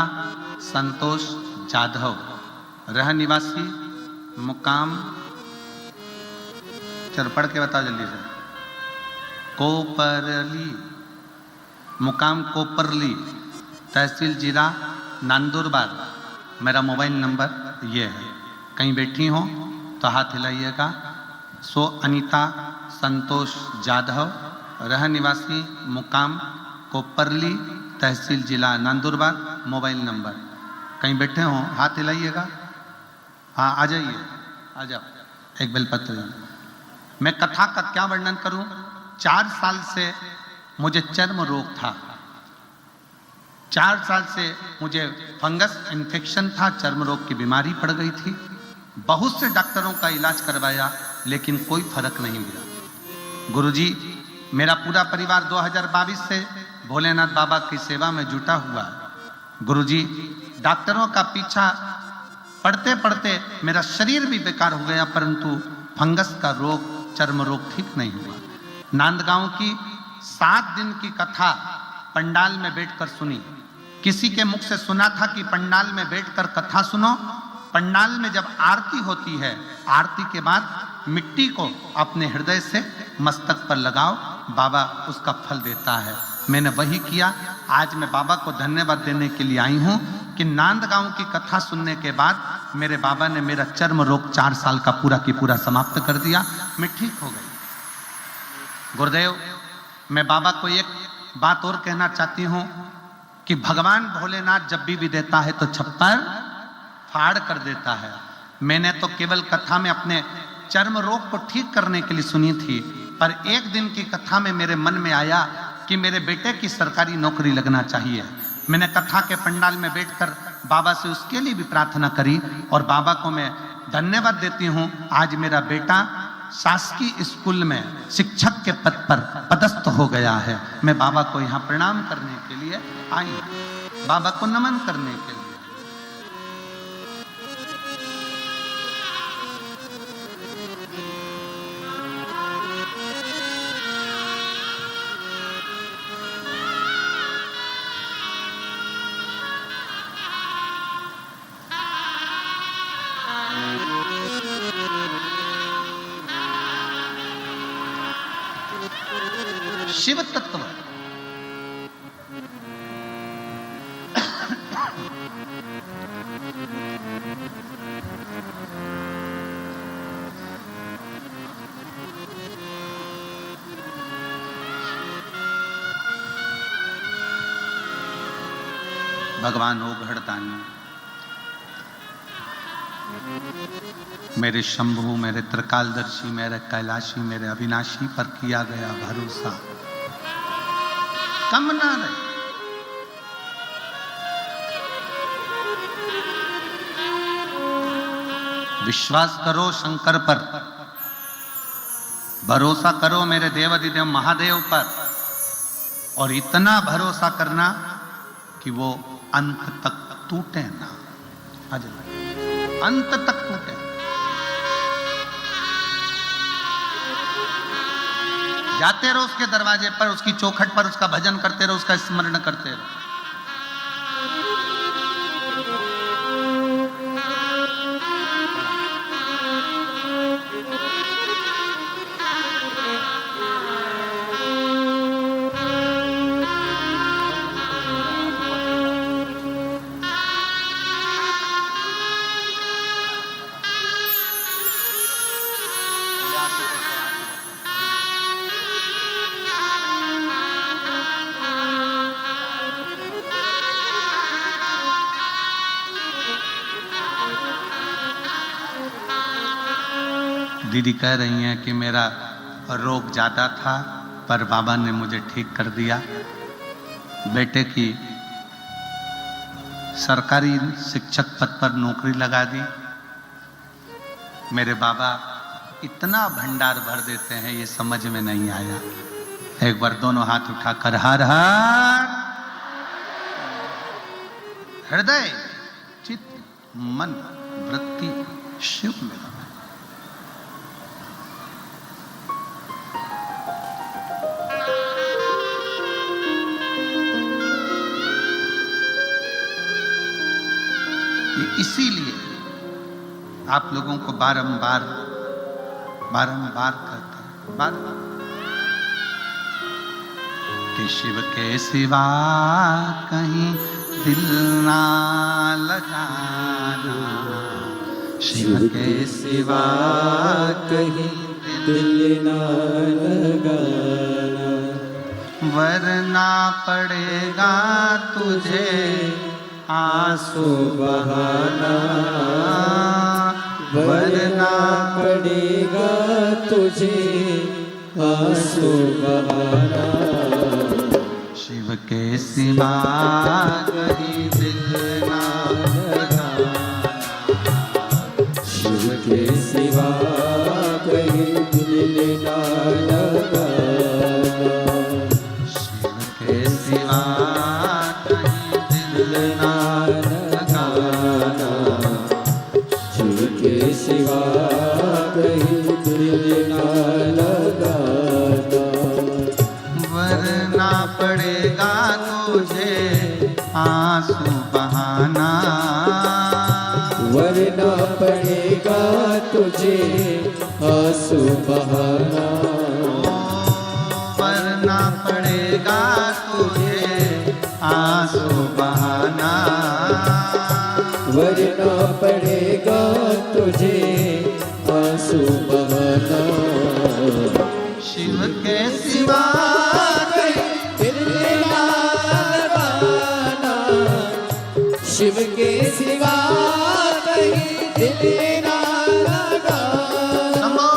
Speaker 1: संतोष जाधव, रह निवासी मुकाम, चल पढ़ के बताओ जल्दी से, कोपरली, मुकाम कोपरली, तहसील जिला नंदुरबार। मेरा मोबाइल नंबर ये है, कहीं बैठी हो तो हाथ हिलाइएगा। सो अनीता संतोष जाधव, रह निवासी मुकाम कोपरली, तहसील जिला नंदुरबार, मोबाइल नंबर। कहीं बैठे हो हाथ हिलाइएगा। हाँ आ जाइए, आ जाओ। एक बेलपत्र। मैं कथा का क्या वर्णन करूं। 4 साल से मुझे चर्म रोग था, 4 साल से मुझे फंगस इन्फेक्शन था, चर्म रोग की बीमारी पड़ गई थी। बहुत से डॉक्टरों का इलाज करवाया लेकिन कोई फर्क नहीं मिला। गुरुजी, मेरा पूरा परिवार 2022 से भोलेनाथ बाबा की सेवा में जुटा हुआ है। गुरुजी, डॉक्टरों का पीछा पढ़ते पढ़ते मेरा शरीर भी बेकार हो गया, परंतु फंगस का रोग, चर्म रोग ठीक नहीं हुआ। नांदगांव की 7 दिन की कथा पंडाल में बैठकर सुनी। किसी के मुख से सुना था कि पंडाल में बैठकर कथा सुनो। पंडाल में जब आरती होती है, आरती के बाद मिट्टी को अपने हृदय से मस्तक पर लगाओ, बाबा उसका फल देता है। मैंने वही किया। आज मैं बाबा को धन्यवाद देने के लिए आई हूं कि नांदगांव की कथा सुनने के बाद मेरे बाबा ने मेरा चर्म रोग 4 साल का पूरा की पूरा समाप्त कर दिया। मैं ठीक हो गई। गुरुदेव, मैं बाबा को एक बात और कहना चाहती हूं कि भगवान भोलेनाथ जब भी देता है तो छप्पर फाड़ कर देता है। मैंने तो केवल कथा में अपने चर्म रोग को ठीक करने के लिए सुनी थी, पर एक दिन की कथा में मेरे मन में आया कि मेरे बेटे की सरकारी नौकरी लगना चाहिए। मैंने कथा के पंडाल में बैठकर बाबा से उसके लिए भी प्रार्थना करी और बाबा को मैं धन्यवाद देती हूं। आज मेरा बेटा शासकीय स्कूल में शिक्षक के पद पर पदस्थ हो गया है। मैं बाबा को यहाँ प्रणाम करने के लिए आई हूं, बाबा को नमन करने के लिए। शिव तत्व भगवान ओघड़दानी, मेरे शंभु, मेरे त्रिकालदर्शी, मेरे कैलाशी, मेरे अविनाशी पर किया गया भरोसा कम ना रहे। विश्वास करो शंकर पर, भरोसा करो मेरे देवाधिदेव महादेव पर, और इतना भरोसा करना कि वो अंत तक टूटे ना। अंत तक टूटे। जाते रहो उसके दरवाजे पर, उसकी चौखट पर, उसका भजन करते रहो, उसका स्मरण करते रहो। दीदी कह रही हैं कि मेरा रोग ज़्यादा था पर बाबा ने मुझे ठीक कर दिया। बेटे की सरकारी शिक्षक पद पर नौकरी लगा दी। मेरे बाबा इतना भंडार भर देते हैं, ये समझ में नहीं आया। एक बार दोनों हाथ उठाकर हर हर हृदय चित्त मन वृत्ति शिव में लगाए। इसीलिए आप लोगों को बारंबार कहते हैं, बारंबार कि शिव के सिवा कहीं दिल ना लगाना, शिव के सिवा
Speaker 2: कहीं दिल ना लगाना,
Speaker 1: वरना पड़ेगा तुझे आंसू
Speaker 2: बहाना, वरना पड़ेगा तुझे आंसू बहाना,
Speaker 1: शिव के सिवा कहीं दिल ना लगाना,
Speaker 2: शिव के सिवा कहीं दिल ना लगाना,
Speaker 1: शिव के सिवा कहीं दिल ना लगाना,
Speaker 2: शिव के सिवा कहीं दिल ना लगाना,
Speaker 1: वरना पड़ेगा तुझे आंसू बहाना,
Speaker 2: वरना पड़ेगा तुझे आंसू बहाना,
Speaker 1: वरना पड़ेगा तुझे आंसू बहाना,
Speaker 2: वरना पड़ेगा तुझे आंसू बहाना,
Speaker 1: शिव के सिवा
Speaker 2: दिल ना लगाना, शिव के सिवा कहीं दिल ना लगाना,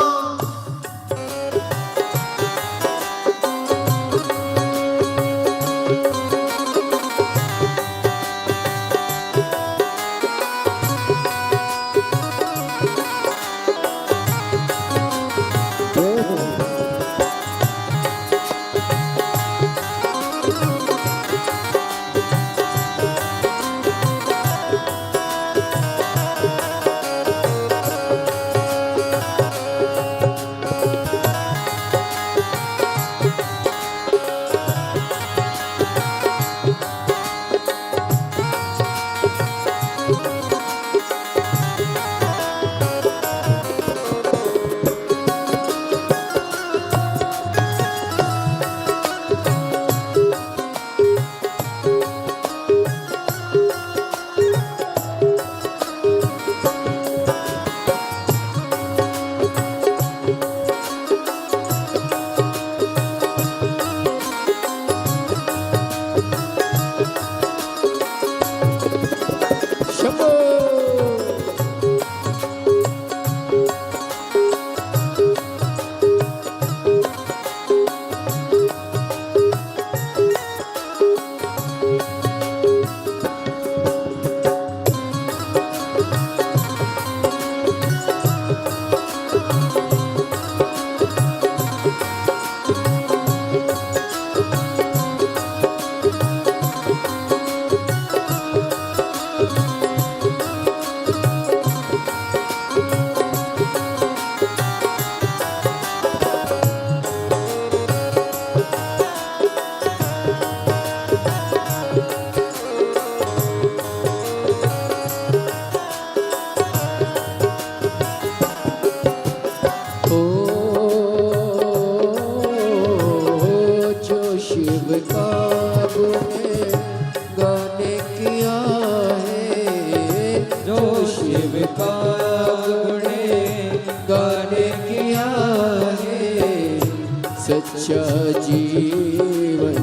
Speaker 2: सच्चा जीवन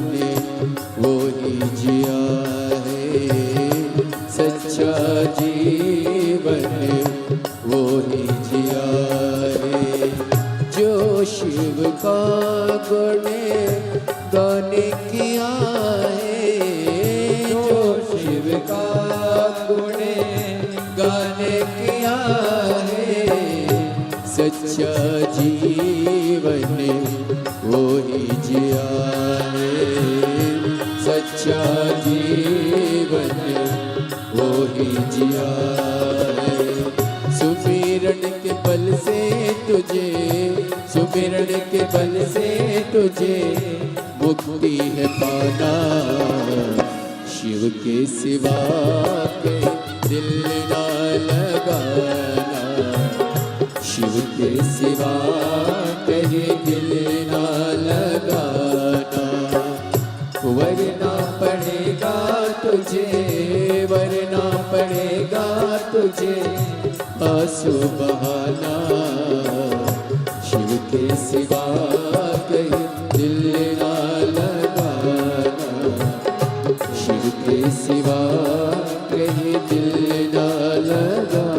Speaker 2: वो ही जिया है, सच्चा जीवन वो ही जिया है। जो शिव का गुण गाने किया है, जो शिव का गुण गाने किया है, सच्चा जीवन वो ही जिया है, सच्चा जीवन वो ही जिया है। सुमिरन के बल से तुझे, सुमिरन के बल से तुझे मुक्ति है पाना, शिव के सिवा के दिल ना लगाना, शिव के सिवा कहीं दिल ना लगाना। वरना पड़ेगा तुझे, वरना पड़ेगा तुझे आंसू बहाना, शिव के सिवा कहीं दिल ना लगाना, शिव के सिवा कहीं दिल ना लगाना।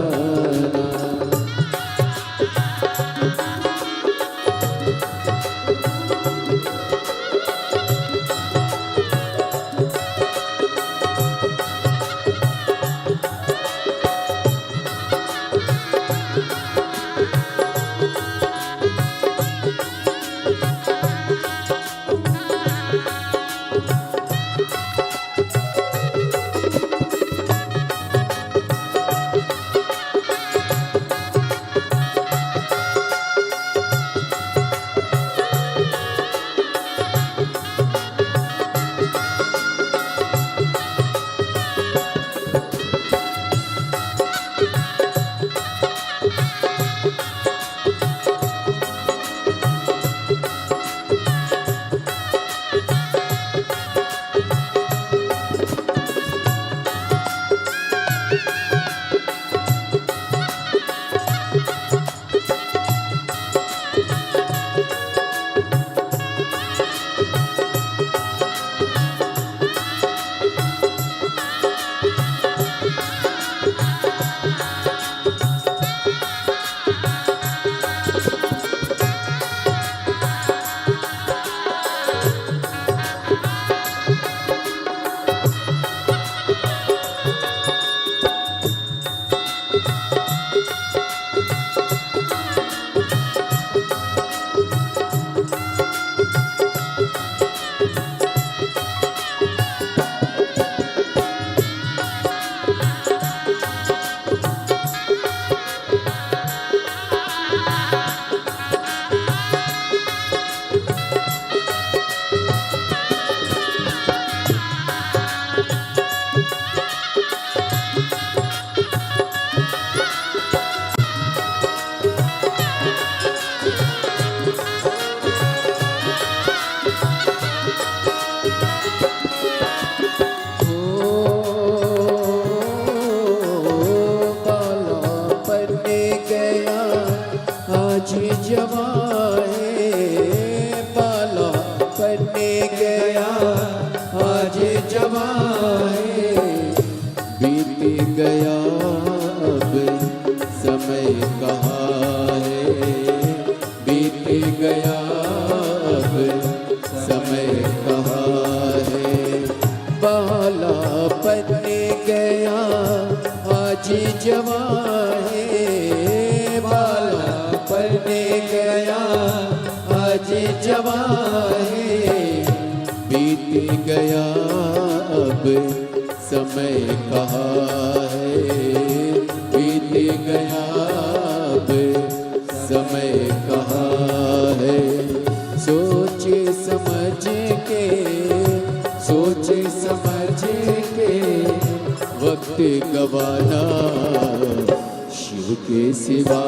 Speaker 2: गया अब समय कहाँ है, बीत गया अब समय कहाँ है। बाला पन्ने गया आज जवान है, बाला पन्ने गया आज जवान है। बीत गया अब समय कहाँ है, बीत गया अब समय कहाँ है। सोच समझ के, सोच समझ के वक्त गवाना, शिव के सिवा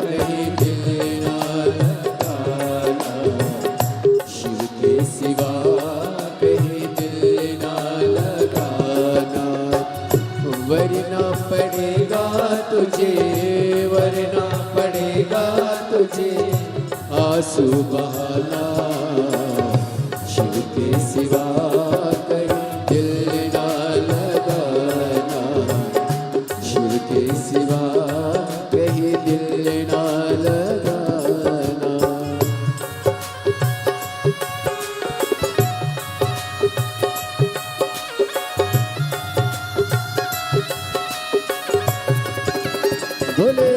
Speaker 2: कहीं दिल ना लगाना, शिव के सिवा कहीं दिल ना लगाना। वरना पड़ेगा तुझे, वरना पड़ेगा तुझे आंसू बहाना, शिव के सिवा कहीं दिल ना लगाना, शिव के सिवा कहीं दिल ना लगाना। बोले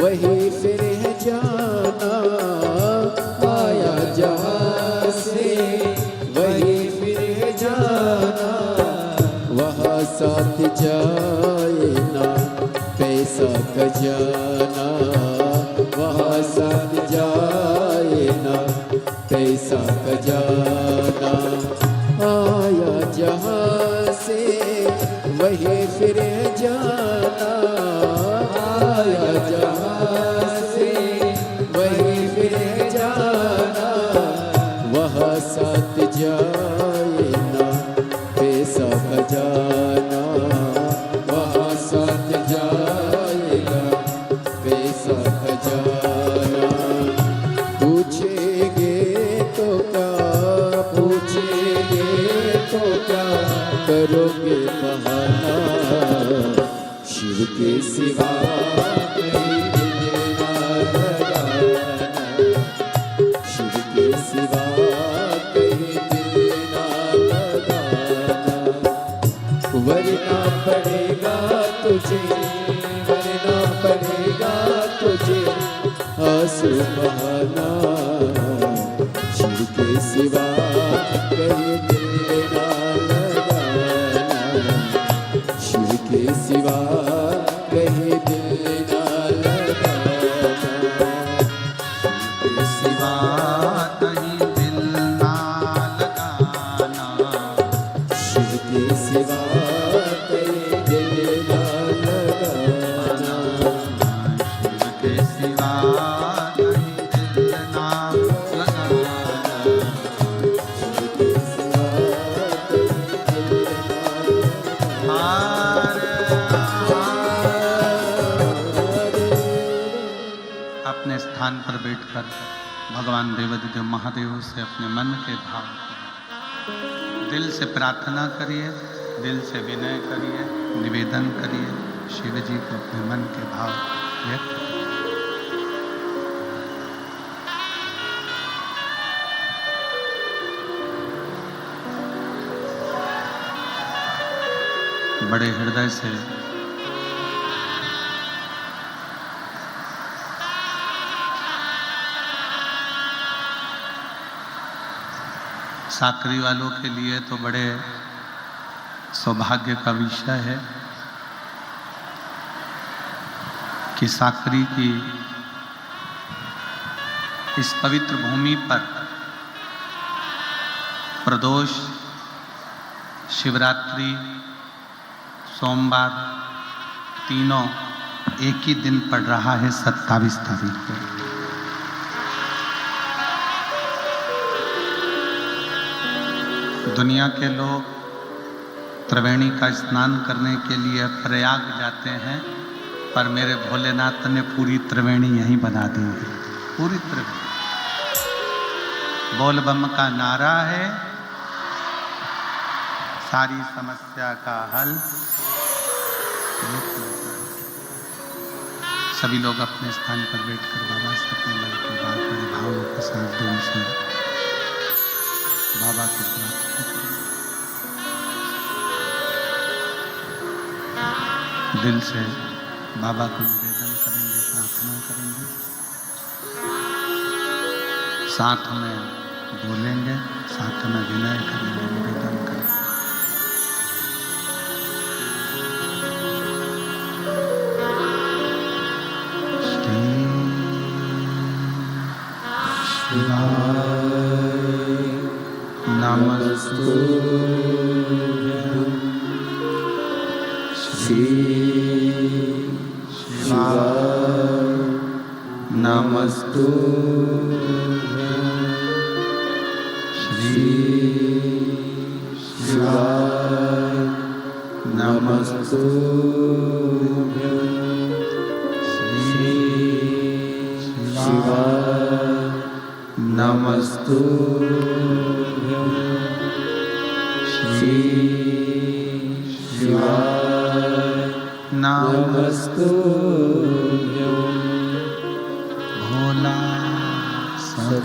Speaker 2: वही फिर है जाना, आया जहाँ से वही फिर है जाना। वहाँ साथ जाए ना पैसा खजाना, वहाँ साथ जाए ना पैसा खजाना। आया जहाँ से वही फिर है जाना, आया जहाँ से वही फिर जाना। वहाँ साथ जाए ना पैसा खजाना, वहाँ साथ जाएगा पैसा खजाना। पूछेंगे तो क्या, पूछेंगे तो क्या करोगे बहाना। शिव के सिवा कहीं दिल ना लगाना, शिव के सिवा कहीं दिल ना लगाना। वरना पड़ेगा तुझे, वरना पड़ेगा तुझे आंसू बहाना। शिव के सिवा कहीं दिल ना लगाना, शिव के सिवा कहीं दिल ना लगाना।
Speaker 1: शिव के सिवा कहीं दिल ना लगाना,
Speaker 2: शिव के सिवा कहीं दिल ना लगाना।
Speaker 1: शिव के सिवा कहीं दिल ना लगाना,
Speaker 2: शिव के सिवा कहीं दिल ना
Speaker 1: अपने स्थान पर बैठकर भगवान देवाधिदेव महादेव से अपने मन के भाव दिल से प्रार्थना करिए, दिल से विनय करिए, निवेदन करिए, शिव जी को अपने मन के भाव व्यक्त करिए। बड़े हृदय से साकरी वालों के लिए तो बड़े सौभाग्य का विषय है कि साकरी की इस पवित्र भूमि पर प्रदोष, शिवरात्रि, सोमवार तीनों एक ही दिन पड़ रहा है, 27 तारीख को। दुनिया के लोग त्रिवेणी का स्नान करने के लिए प्रयाग जाते हैं, पर मेरे भोलेनाथ ने पूरी त्रिवेणी यहीं बना दी है, पूरी त्रिवेणी। बोल बम का नारा है, सारी समस्या का हल। सभी लोग अपने स्थान पर बैठकर बाबा से अपने मन की बात बड़े भावों के साथ दिल से बाबा की प्रार्थना करें, दिल से बाबा को निवेदन करेंगे, प्रार्थना करेंगे, साथ में बोलेंगे, साथ में विनय करेंगे, निवेदन करेंगे। नमस्तु शिवाय, नमस्तु श्री शिवाय, नमस्तु श्री शिवाय, नमस्तु श्री शिवाय, नमस्तु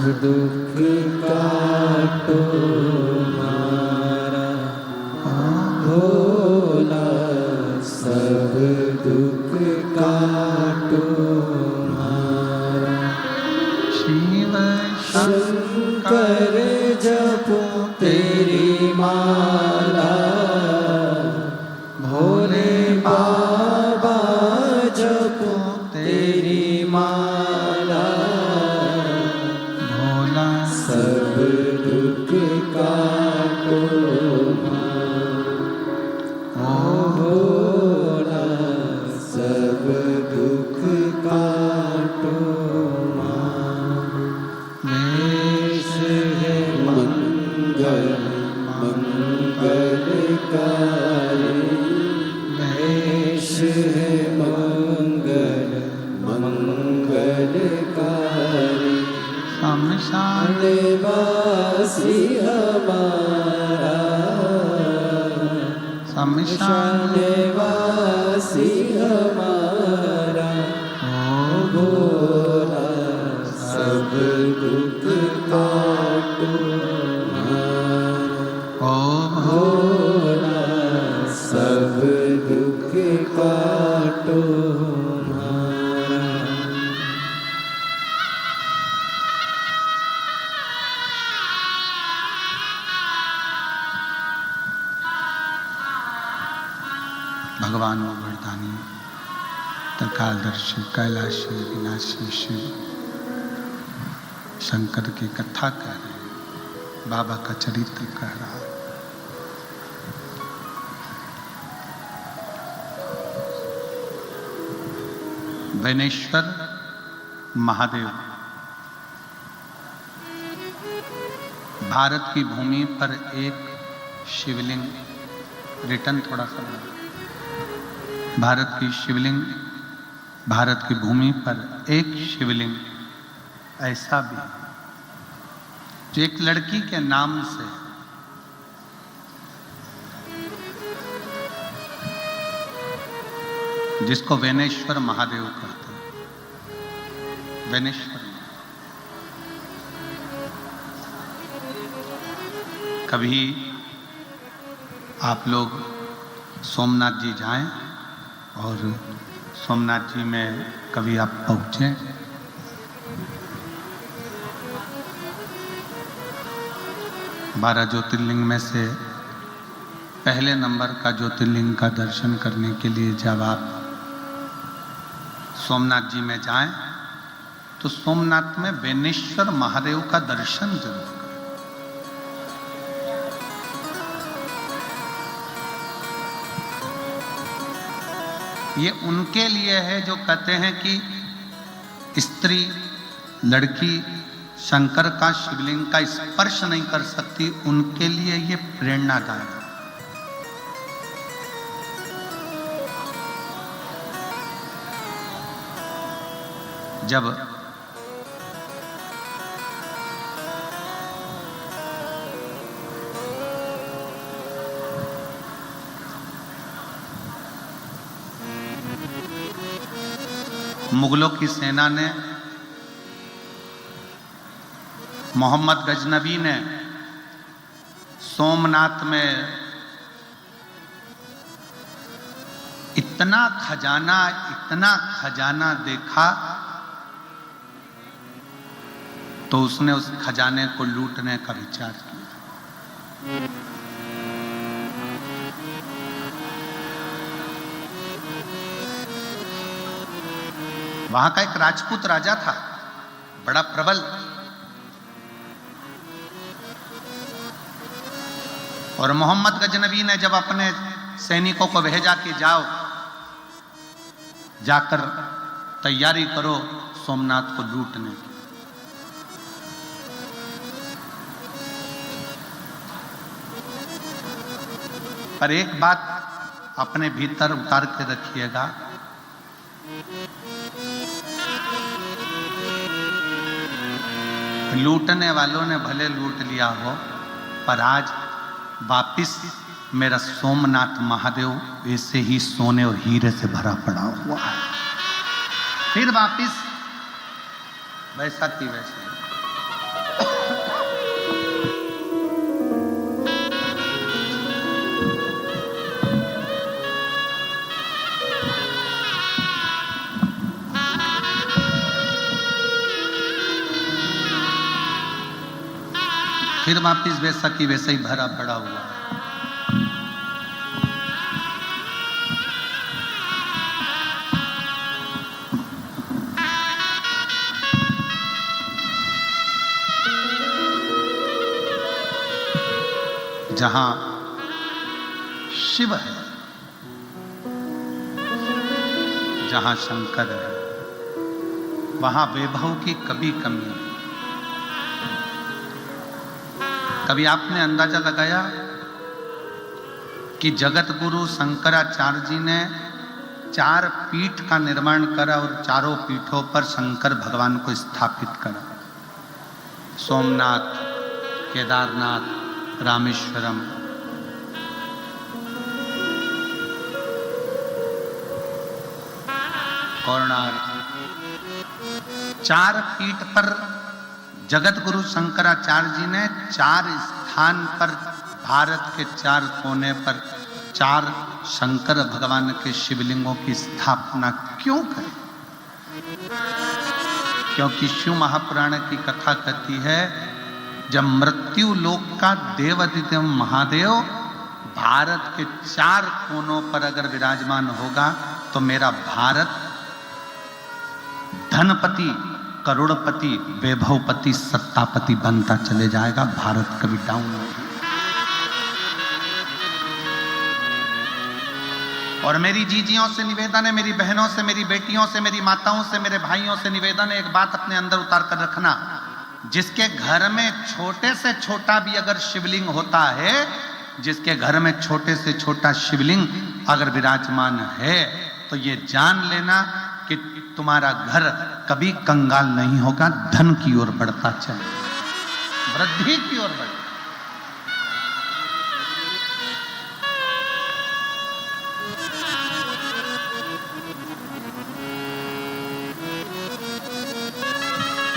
Speaker 2: दुख काटो मारा भोला, सब दुख काटो मारा।
Speaker 1: शिव
Speaker 2: शंकर जपो तेरी माला, भोले बाबा जपो तेरी माला,
Speaker 1: भोला
Speaker 2: सब दुख काटो मारा। ओ भोला, सब दुख काटो मारा। वेश है मंगल मंगलकारी, वेश है मंगल मंगलकारी।
Speaker 1: शमशान
Speaker 2: वासी हमारा,
Speaker 1: शमशान
Speaker 2: वासी हमारा। ओ भोला, सब दुख काटो मारा।
Speaker 1: ओ
Speaker 2: भोला, सब दुख काटो मारा।
Speaker 1: भगवान वो वरदानी त्रिकालदर्शी कैलाशी विनाशी शिव शंकर की कथा कह रहे हैं, बाबा का चरित्र कह रहा है। वैनेश्वर महादेव भारत की भूमि पर एक शिवलिंग, रिटर्न थोड़ा सा बना। भारत की शिवलिंग, भारत की भूमि पर एक शिवलिंग ऐसा भी जो एक लड़की के नाम से जिसको वैनेश्वर महादेव कहते हैं। वैनेश्वर कभी आप लोग सोमनाथ जी जाएं और सोमनाथ जी में कभी आप पहुंचे, 12 ज्योतिर्लिंग में से पहले नंबर का ज्योतिर्लिंग का दर्शन करने के लिए जब आप सोमनाथ जी में जाएं तो सोमनाथ में वैनेश्वर महादेव का दर्शन जरूर करें। ये उनके लिए है जो कहते हैं कि स्त्री लड़की शंकर का शिवलिंग का स्पर्श नहीं कर सकती, उनके लिए ये प्रेरणादायक है। जब मुगलों की सेना ने, मोहम्मद गजनबी ने सोमनाथ में इतना खजाना देखा तो उसने उस खजाने को लूटने का विचार किया। वहां का एक राजपूत राजा था, बड़ा प्रबल, और मोहम्मद गजनबी ने जब अपने सैनिकों को भेजा कि जाओ जाकर तैयारी करो सोमनाथ को लूटने की। पर एक बात अपने भीतर उतार के रखिएगा, लूटने वालों ने भले लूट लिया हो, पर आज वापिस मेरा सोमनाथ महादेव ऐसे ही सोने और हीरे से भरा पड़ा हुआ है। फिर वापिस वैसा की वैसे। फिर वापिस वैसा की वैसा ही भरा पड़ा हुआ। जहां शिव है, जहां शंकर है, वहां वैभव की कभी कमी नहीं। कभी आपने अंदाजा लगाया कि जगत गुरु शंकराचार्य जी ने 4 पीठ का निर्माण करा और चारों पीठों पर शंकर भगवान को स्थापित करा। सोमनाथ, केदारनाथ, रामेश्वरम। कोणार्क। 4 पीठ पर जगत गुरु शंकराचार्य जी ने 4 स्थान पर भारत के 4 कोने पर 4 शंकर भगवान के शिवलिंगों की स्थापना क्यों करी? क्योंकि शिव महापुराण की कथा कहती है, जब मृत्यु लोक का देवादिदेव महादेव भारत के 4 कोनों पर अगर विराजमान होगा तो मेरा भारत धनपति, करोड़पति, वैभवपति, सत्तापति बनता चले जाएगा। भारत कभी डाउन नहीं। और मेरी जीजियों से निवेदन है, मेरी बहनों से, मेरी बेटियों से, मेरी माताओं से, मेरे भाइयों से निवेदन है, एक बात अपने अंदर उतार कर रखना। जिसके घर में छोटे से छोटा भी अगर शिवलिंग होता है, जिसके घर में छोटे से छोटा शिवलिंग अगर विराजमान है, तो ये जान लेना कि तुम्हारा घर कभी कंगाल नहीं होगा, धन की ओर बढ़ता चले, वृद्धि की ओर बढ़े।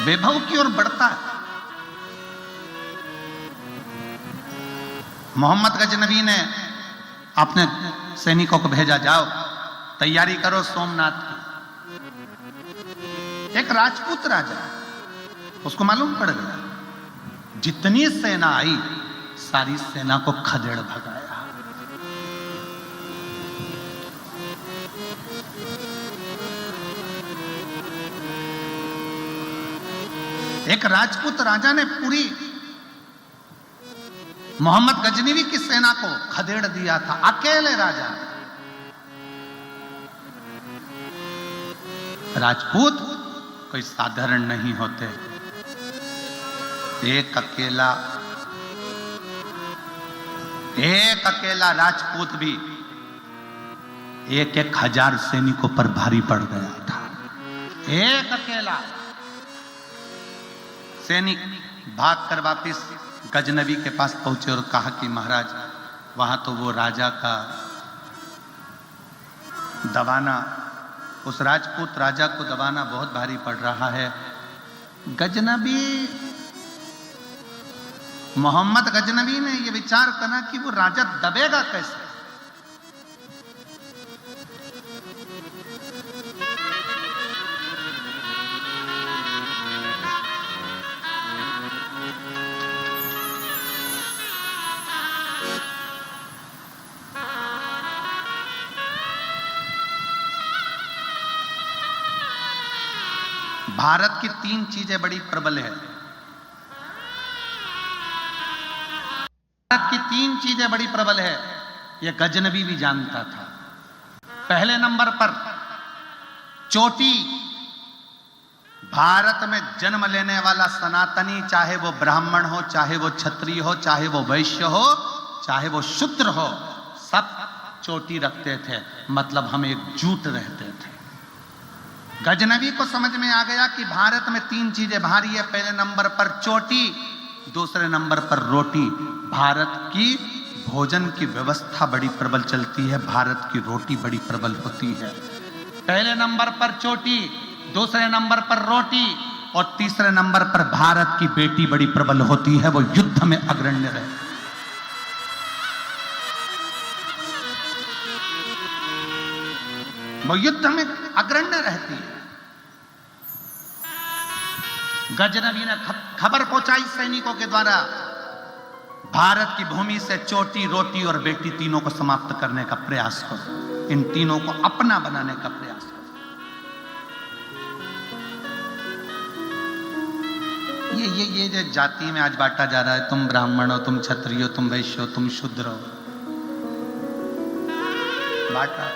Speaker 1: वैभव की ओर बढ़ता है। मोहम्मद गजनबी ने अपने सैनिकों को भेजा, जाओ तैयारी करो सोमनाथ की। एक राजपूत राजा, उसको मालूम पड़ गया, जितनी सेना आई सारी सेना को खदेड़ भगाया। एक राजपूत राजा ने पूरी मोहम्मद गजनवी की सेना को खदेड़ दिया था, अकेले राजा। राजपूत कोई साधारण नहीं होते। एक अकेला राजपूत भी 1,000 सैनिकों पर भारी पड़ गया था। एक अकेला सैनिक भागकर वापिस गजनबी के पास पहुंचे और कहा कि महाराज, वहां तो वो राजा का दबाना, उस राजपूत राजा को दबाना बहुत भारी पड़ रहा है। गजनबी, मोहम्मद गजनबी ने यह विचार करा कि वो राजा दबेगा कैसे। भारत की 3 चीजें बड़ी प्रबल है। भारत की 3 चीजें बड़ी प्रबल है, यह गजनबी भी जानता था। पहले नंबर पर चोटी, भारत में जन्म लेने वाला सनातनी, चाहे वो ब्राह्मण हो, चाहे वो क्षत्रिय हो, चाहे वो वैश्य हो, चाहे वो शूद्र हो, सब चोटी रखते थे, मतलब हम एकजुट रहते थे। गजनबी को समझ में आ गया कि भारत में 3 चीजें भारी है। पहले नंबर पर चोटी, दूसरे नंबर पर रोटी। भारत की भोजन की व्यवस्था बड़ी प्रबल चलती है, भारत की रोटी बड़ी प्रबल होती है। पहले नंबर पर चोटी, दूसरे नंबर पर रोटी और तीसरे नंबर पर भारत की बेटी बड़ी प्रबल होती है, वो युद्ध में अग्रण्य रहे। वो युद्ध में अग्रण्य रहती है। गजनबी ने खबर पहुंचाई सैनिकों के द्वारा भारत की भूमि से चोटी, रोटी और बेटी तीनों को समाप्त करने का प्रयास करो। इन तीनों को अपना बनाने का प्रयास करो। ये जो जाति में आज बांटा जा रहा है, तुम ब्राह्मण हो, तुम क्षत्रिय हो, तुम वैश्य हो, तुम शूद्र हो, बांटा।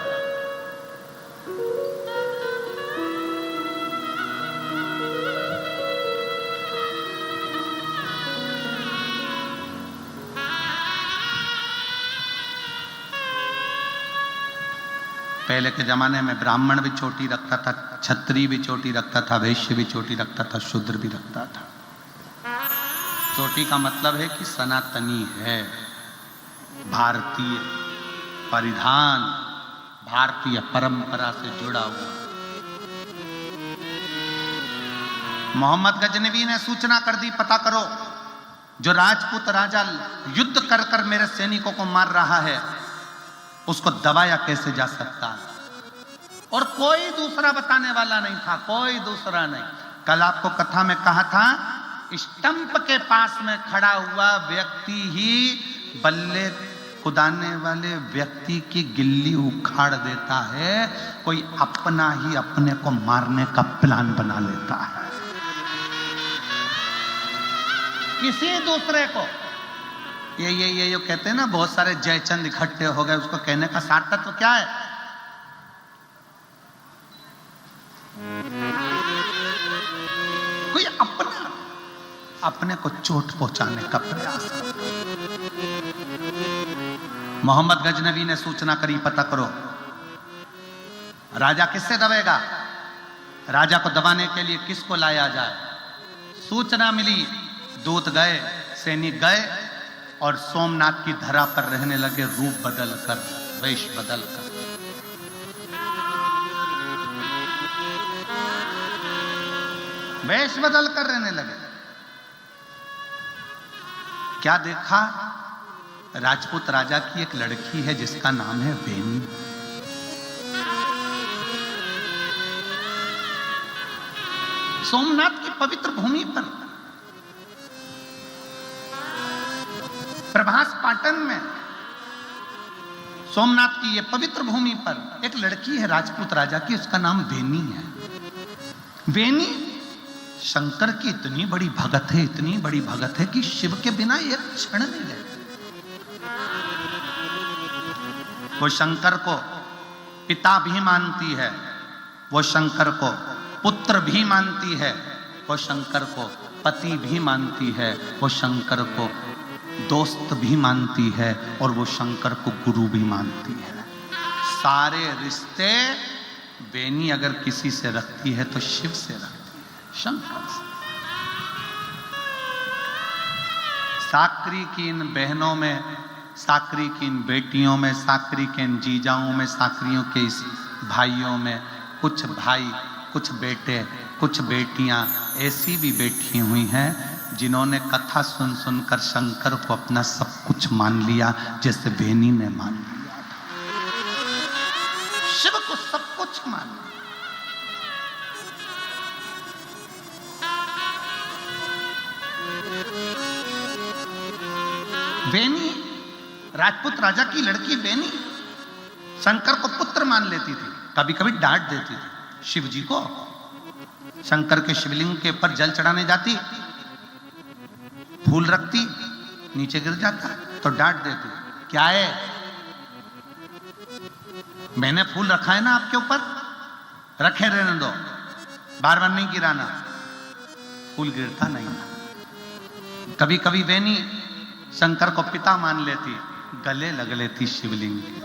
Speaker 1: पहले के जमाने में ब्राह्मण भी चोटी रखता था, क्षत्रिय भी चोटी रखता था, वैश्य भी चोटी रखता था, शूद्र भी रखता था। चोटी का मतलब है कि सनातनी है, भारतीय परिधान, भारतीय परंपरा से जुड़ा हुआ। मोहम्मद गजनवी ने सूचना कर दी, पता करो जो राजपूत राजा युद्ध कर कर मेरे सैनिकों को मार रहा है उसको दबाया कैसे जा सकता है। और कोई दूसरा बताने वाला नहीं था, कोई दूसरा नहीं। कल आपको कथा में कहा था, स्टंप के पास में खड़ा हुआ व्यक्ति ही बल्ले कुदाने वाले व्यक्ति की गिल्ली उखाड़ देता है। कोई अपना ही अपने को मारने का प्लान बना लेता है, किसी दूसरे को। ये कहते हैं ना, बहुत सारे जयचंद इकट्ठे हो गए, उसको कहने का सार तत्व क्या है? कोई अपने को चोट पहुंचाने का प्रयास करता। मोहम्मद गजनवी ने सूचना करी, पता करो राजा किससे दबेगा, राजा को दबाने के लिए किसको लाया जाए। सूचना मिली, दूत गए, सैनिक गए और सोमनाथ की धरा पर रहने लगे, रूप बदल कर, वेश बदल कर। वेश बदल कर रहने लगे। क्या देखा? राजपूत राजा की एक लड़की है जिसका नाम है बेनी। सोमनाथ की पवित्र भूमि पर, प्रभास पाटन में, सोमनाथ की यह पवित्र भूमि पर एक लड़की है राजपूत राजा की, उसका नाम बेनी है। बेनी शंकर की इतनी बड़ी भगत है, इतनी बड़ी भगत है कि शिव के बिना एक क्षण नहीं रहे। वो शंकर को पिता भी मानती है, वो शंकर को पुत्र भी मानती है, वो शंकर को पति भी मानती है, वो शंकर को दोस्त भी मानती है और वो शंकर को गुरु भी मानती है। सारे रिश्ते बेनी अगर किसी से रखती है तो शिव से रखती है, शंकर से। साकरी की इन बहनों में, साकरी की इन बेटियों में, साकरी के इन जीजाओं में, साकरियों के इस भाइयों में, कुछ भाई, कुछ बेटे, कुछ बेटियां ऐसी भी बैठी हुई हैं जिन्होंने कथा सुन सुनकर शंकर को अपना सब कुछ मान लिया, जैसे बेनी ने मान लिया था। शिव को सब कुछ मान लिया। बेनी, राजपूत राजा की लड़की बेनी शंकर को पुत्र मान लेती थी, कभी कभी डांट देती थी शिव जी को। शंकर के शिवलिंग के ऊपर जल चढ़ाने जाती, फूल रखती, नीचे गिर जाता तो डांट देती, क्या है, मैंने फूल रखा है ना आपके ऊपर, रखे रहने दो, बार बार नहीं गिराना। फूल गिरता नहीं। कभी कभी बेनी शंकर को पिता मान लेती, गले लग लेती शिवलिंग के।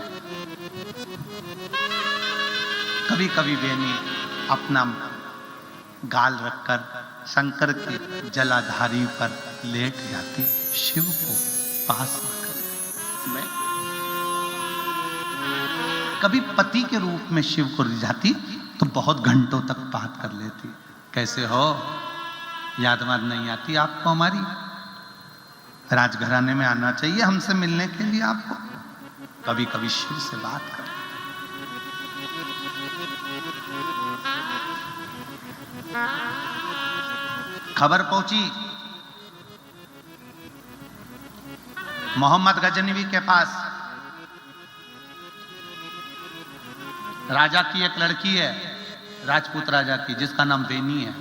Speaker 1: कभी कभी बेनी अपना गाल रखकर शंकर की जलाधारी पर लेट जाती, शिव को पास आकर। मैं कभी पति के रूप में शिव को रिझाती तो बहुत घंटों तक बात कर लेती, कैसे हो, याद वाद नहीं आती आपको हमारी, राजघराने में आना चाहिए हमसे मिलने के लिए आपको। कभी कभी शिव से बात कर। खबर पहुंची मोहम्मद गजनवी के पास राजा की एक लड़की है, राजपूत राजा की, जिसका नाम बेनी है।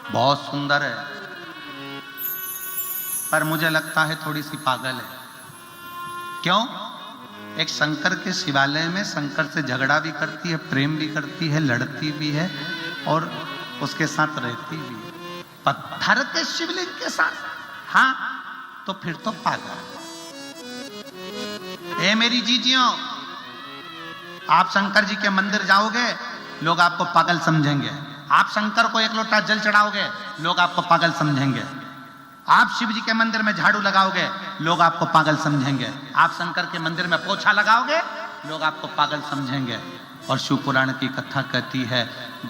Speaker 1: बहुत सुंदर है, पर मुझे लगता है थोड़ी सी पागल है। क्यों? एक शंकर के शिवालय में शंकर से झगड़ा भी करती है, प्रेम भी करती है, लड़ती भी है और उसके साथ रहती भी है। पत्थर के शिवलिंग के साथ? हाँ, तो फिर तो पागल। ए मेरी जीजियों, आप शंकर जी के मंदिर जाओगे, लोग आपको पागल समझेंगे। आप शंकर को एक लोटा जल चढ़ाओगे, लोग आपको पागल समझेंगे। आप शिव जी के मंदिर में झाड़ू लगाओगे, लोग आपको पागल समझेंगे। आप शंकर के मंदिर में पोछा लगाओगे, लोग आपको पागल समझेंगे। और शिव पुराण की कथा कहती है,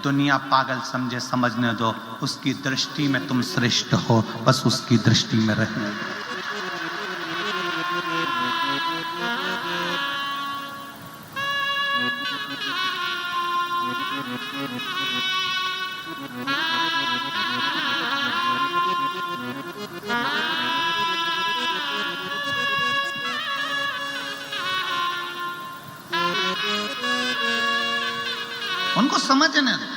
Speaker 1: दुनिया पागल समझे, समझने दो, उसकी दृष्टि में तुम श्रेष्ठ हो, बस उसकी दृष्टि में रहने दो। उनको समझने दो।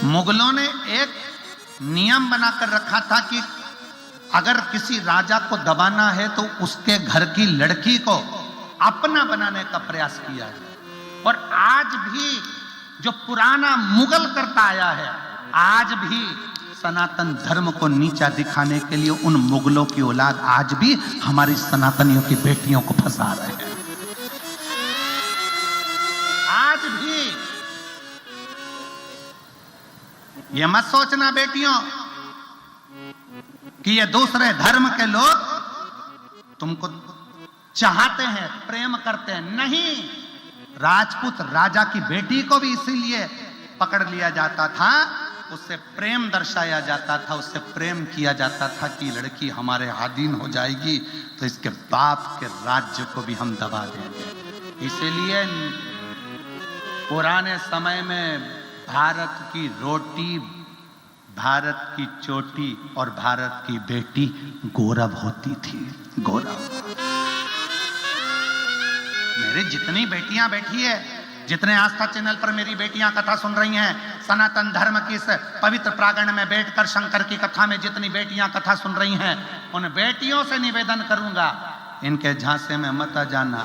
Speaker 1: मुगलों ने एक नियम बनाकर रखा था कि अगर किसी राजा को दबाना है तो उसके घर की लड़की को अपना बनाने का प्रयास किया है। और आज भी जो पुराना मुगल करता आया है, आज भी सनातन धर्म को नीचा दिखाने के लिए उन मुगलों की औलाद आज भी हमारी सनातनियों की बेटियों को फंसा रहे हैं। आज भी ये मत सोचना बेटियों कि ये दूसरे धर्म के लोग तुमको चाहते हैं, प्रेम करते हैं। नहीं, राजपूत राजा की बेटी को भी इसीलिए पकड़ लिया जाता था, उससे प्रेम दर्शाया जाता था, उससे प्रेम किया जाता था कि लड़की हमारे अधीन हो जाएगी तो इसके बाप के राज्य को भी हम दबा देंगे। इसीलिए पुराने समय में भारत की रोटी, भारत की चोटी और भारत की बेटी गौरव होती थी। गौरव। मेरी जितनी बेटियां बैठी है, जितने आस्था चैनल पर मेरी बेटियां कथा सुन रही हैं, सनातन धर्म की इस पवित्र प्रांगण में बैठकर शंकर की कथा में जितनी बेटियां कथा सुन रही हैं, उन बेटियों से निवेदन करूंगा, इनके झांसे में मत आ जाना।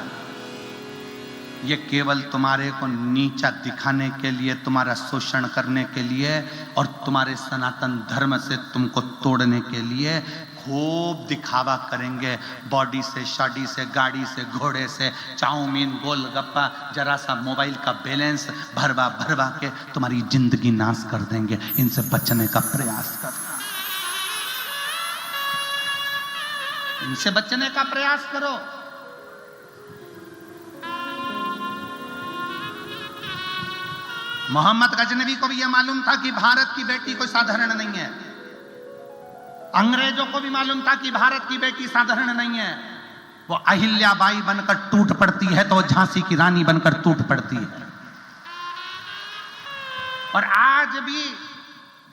Speaker 1: ये केवल तुम्हारे को नीचा दिखाने के लिए, तुम्हारा शोषण करने के लिए और तुम्हारे सनातन धर्म से तुमको तोड़ने के लिए खूब दिखावा करेंगे। बॉडी से, शादी से, गाड़ी से, घोड़े से, चाउमीन, गोलगप्पा, जरा सा मोबाइल का बैलेंस भरवा भरवा के तुम्हारी जिंदगी नाश कर देंगे। इनसे बचने का प्रयास करना, इनसे बचने का प्रयास करो। मोहम्मद गजनवी को भी यह मालूम था कि भारत की बेटी कोई साधारण नहीं है। अंग्रेजों को भी मालूम था कि भारत की बेटी साधारण नहीं है। वो अहिल्याबाई बनकर टूट पड़ती है तो वो झांसी की रानी बनकर टूट पड़ती है। और आज भी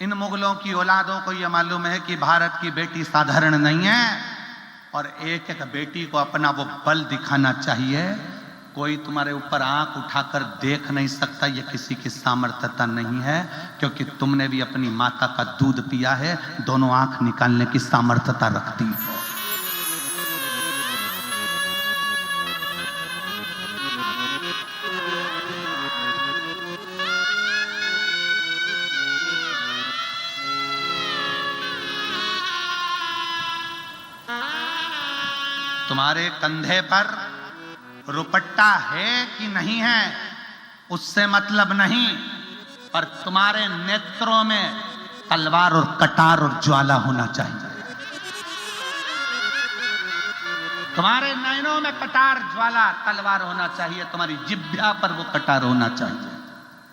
Speaker 1: इन मुगलों की औलादों को यह मालूम है कि भारत की बेटी साधारण नहीं है और एक एक बेटी को अपना वो बल दिखाना चाहिए। कोई तुम्हारे ऊपर आंख उठाकर देख नहीं सकता, ये किसी की सामर्थ्यता नहीं है, क्योंकि तुमने भी अपनी माता का दूध पिया है, दोनों आंख निकालने की सामर्थ्यता रखती हो। तुम्हारे कंधे पर रुपट्टा है कि नहीं है उससे मतलब नहीं, पर तुम्हारे नेत्रों में तलवार और कटार और ज्वाला होना चाहिए। तुम्हारे नयनों में कटार, ज्वाला, तलवार होना चाहिए। तुम्हारी जिह्वा पर वो कटार होना चाहिए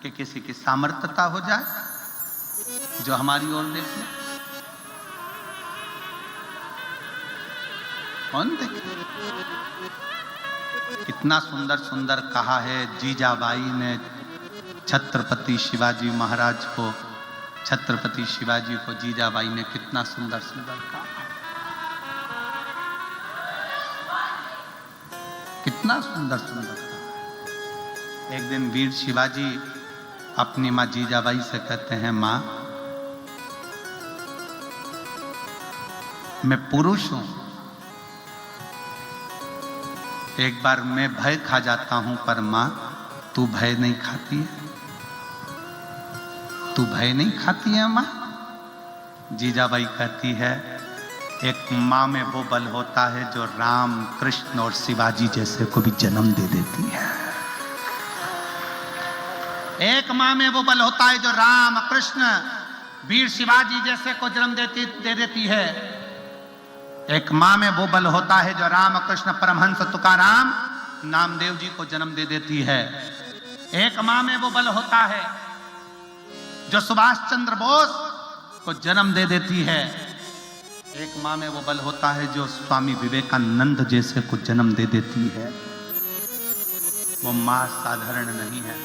Speaker 1: कि किसी की सामर्थ्यता हो जाए जो हमारी ओर देखे। कौन देखे? कितना सुंदर सुंदर कहा है जीजाबाई ने छत्रपति शिवाजी महाराज को, छत्रपति शिवाजी को जीजाबाई ने कितना सुंदर सुंदर कहा। कितना सुंदर सुंदर था। एक दिन वीर शिवाजी अपनी माँ जीजाबाई से कहते हैं, माँ मैं पुरुष हूं, एक बार मैं भय खा जाता हूं, पर मां तू भय नहीं खाती है, तू भय नहीं खाती है मां। जीजाबाई कहती है, एक मां में वो बल होता है जो राम कृष्ण और शिवाजी जैसे को भी जन्म दे देती है। एक मां में वो बल होता है जो राम कृष्ण वीर शिवाजी जैसे को जन्म दे देती है। एक मां में वो बल होता है जो राम कृष्ण परमहंस तुकाराम नामदेव जी को जन्म दे देती है। एक मां में वो बल होता है जो सुभाष चंद्र बोस को जन्म दे देती है। एक मां में वो बल होता है जो स्वामी विवेकानंद जैसे को जन्म दे देती है। वो मां साधारण नहीं है।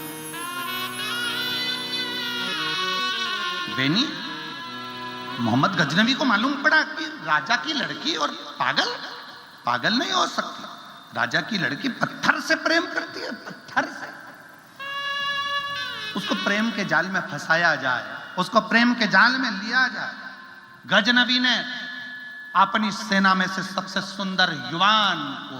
Speaker 1: बेनी, मोहम्मद गजनवी को मालूम पड़ा कि राजा की लड़की और पागल नहीं हो सकती। राजा की लड़की पत्थर से प्रेम करती है, पत्थर से। उसको प्रेम के जाल में फंसाया जाए, उसको प्रेम के जाल में लिया जाए। गजनवी ने अपनी सेना में से सबसे सुंदर युवान को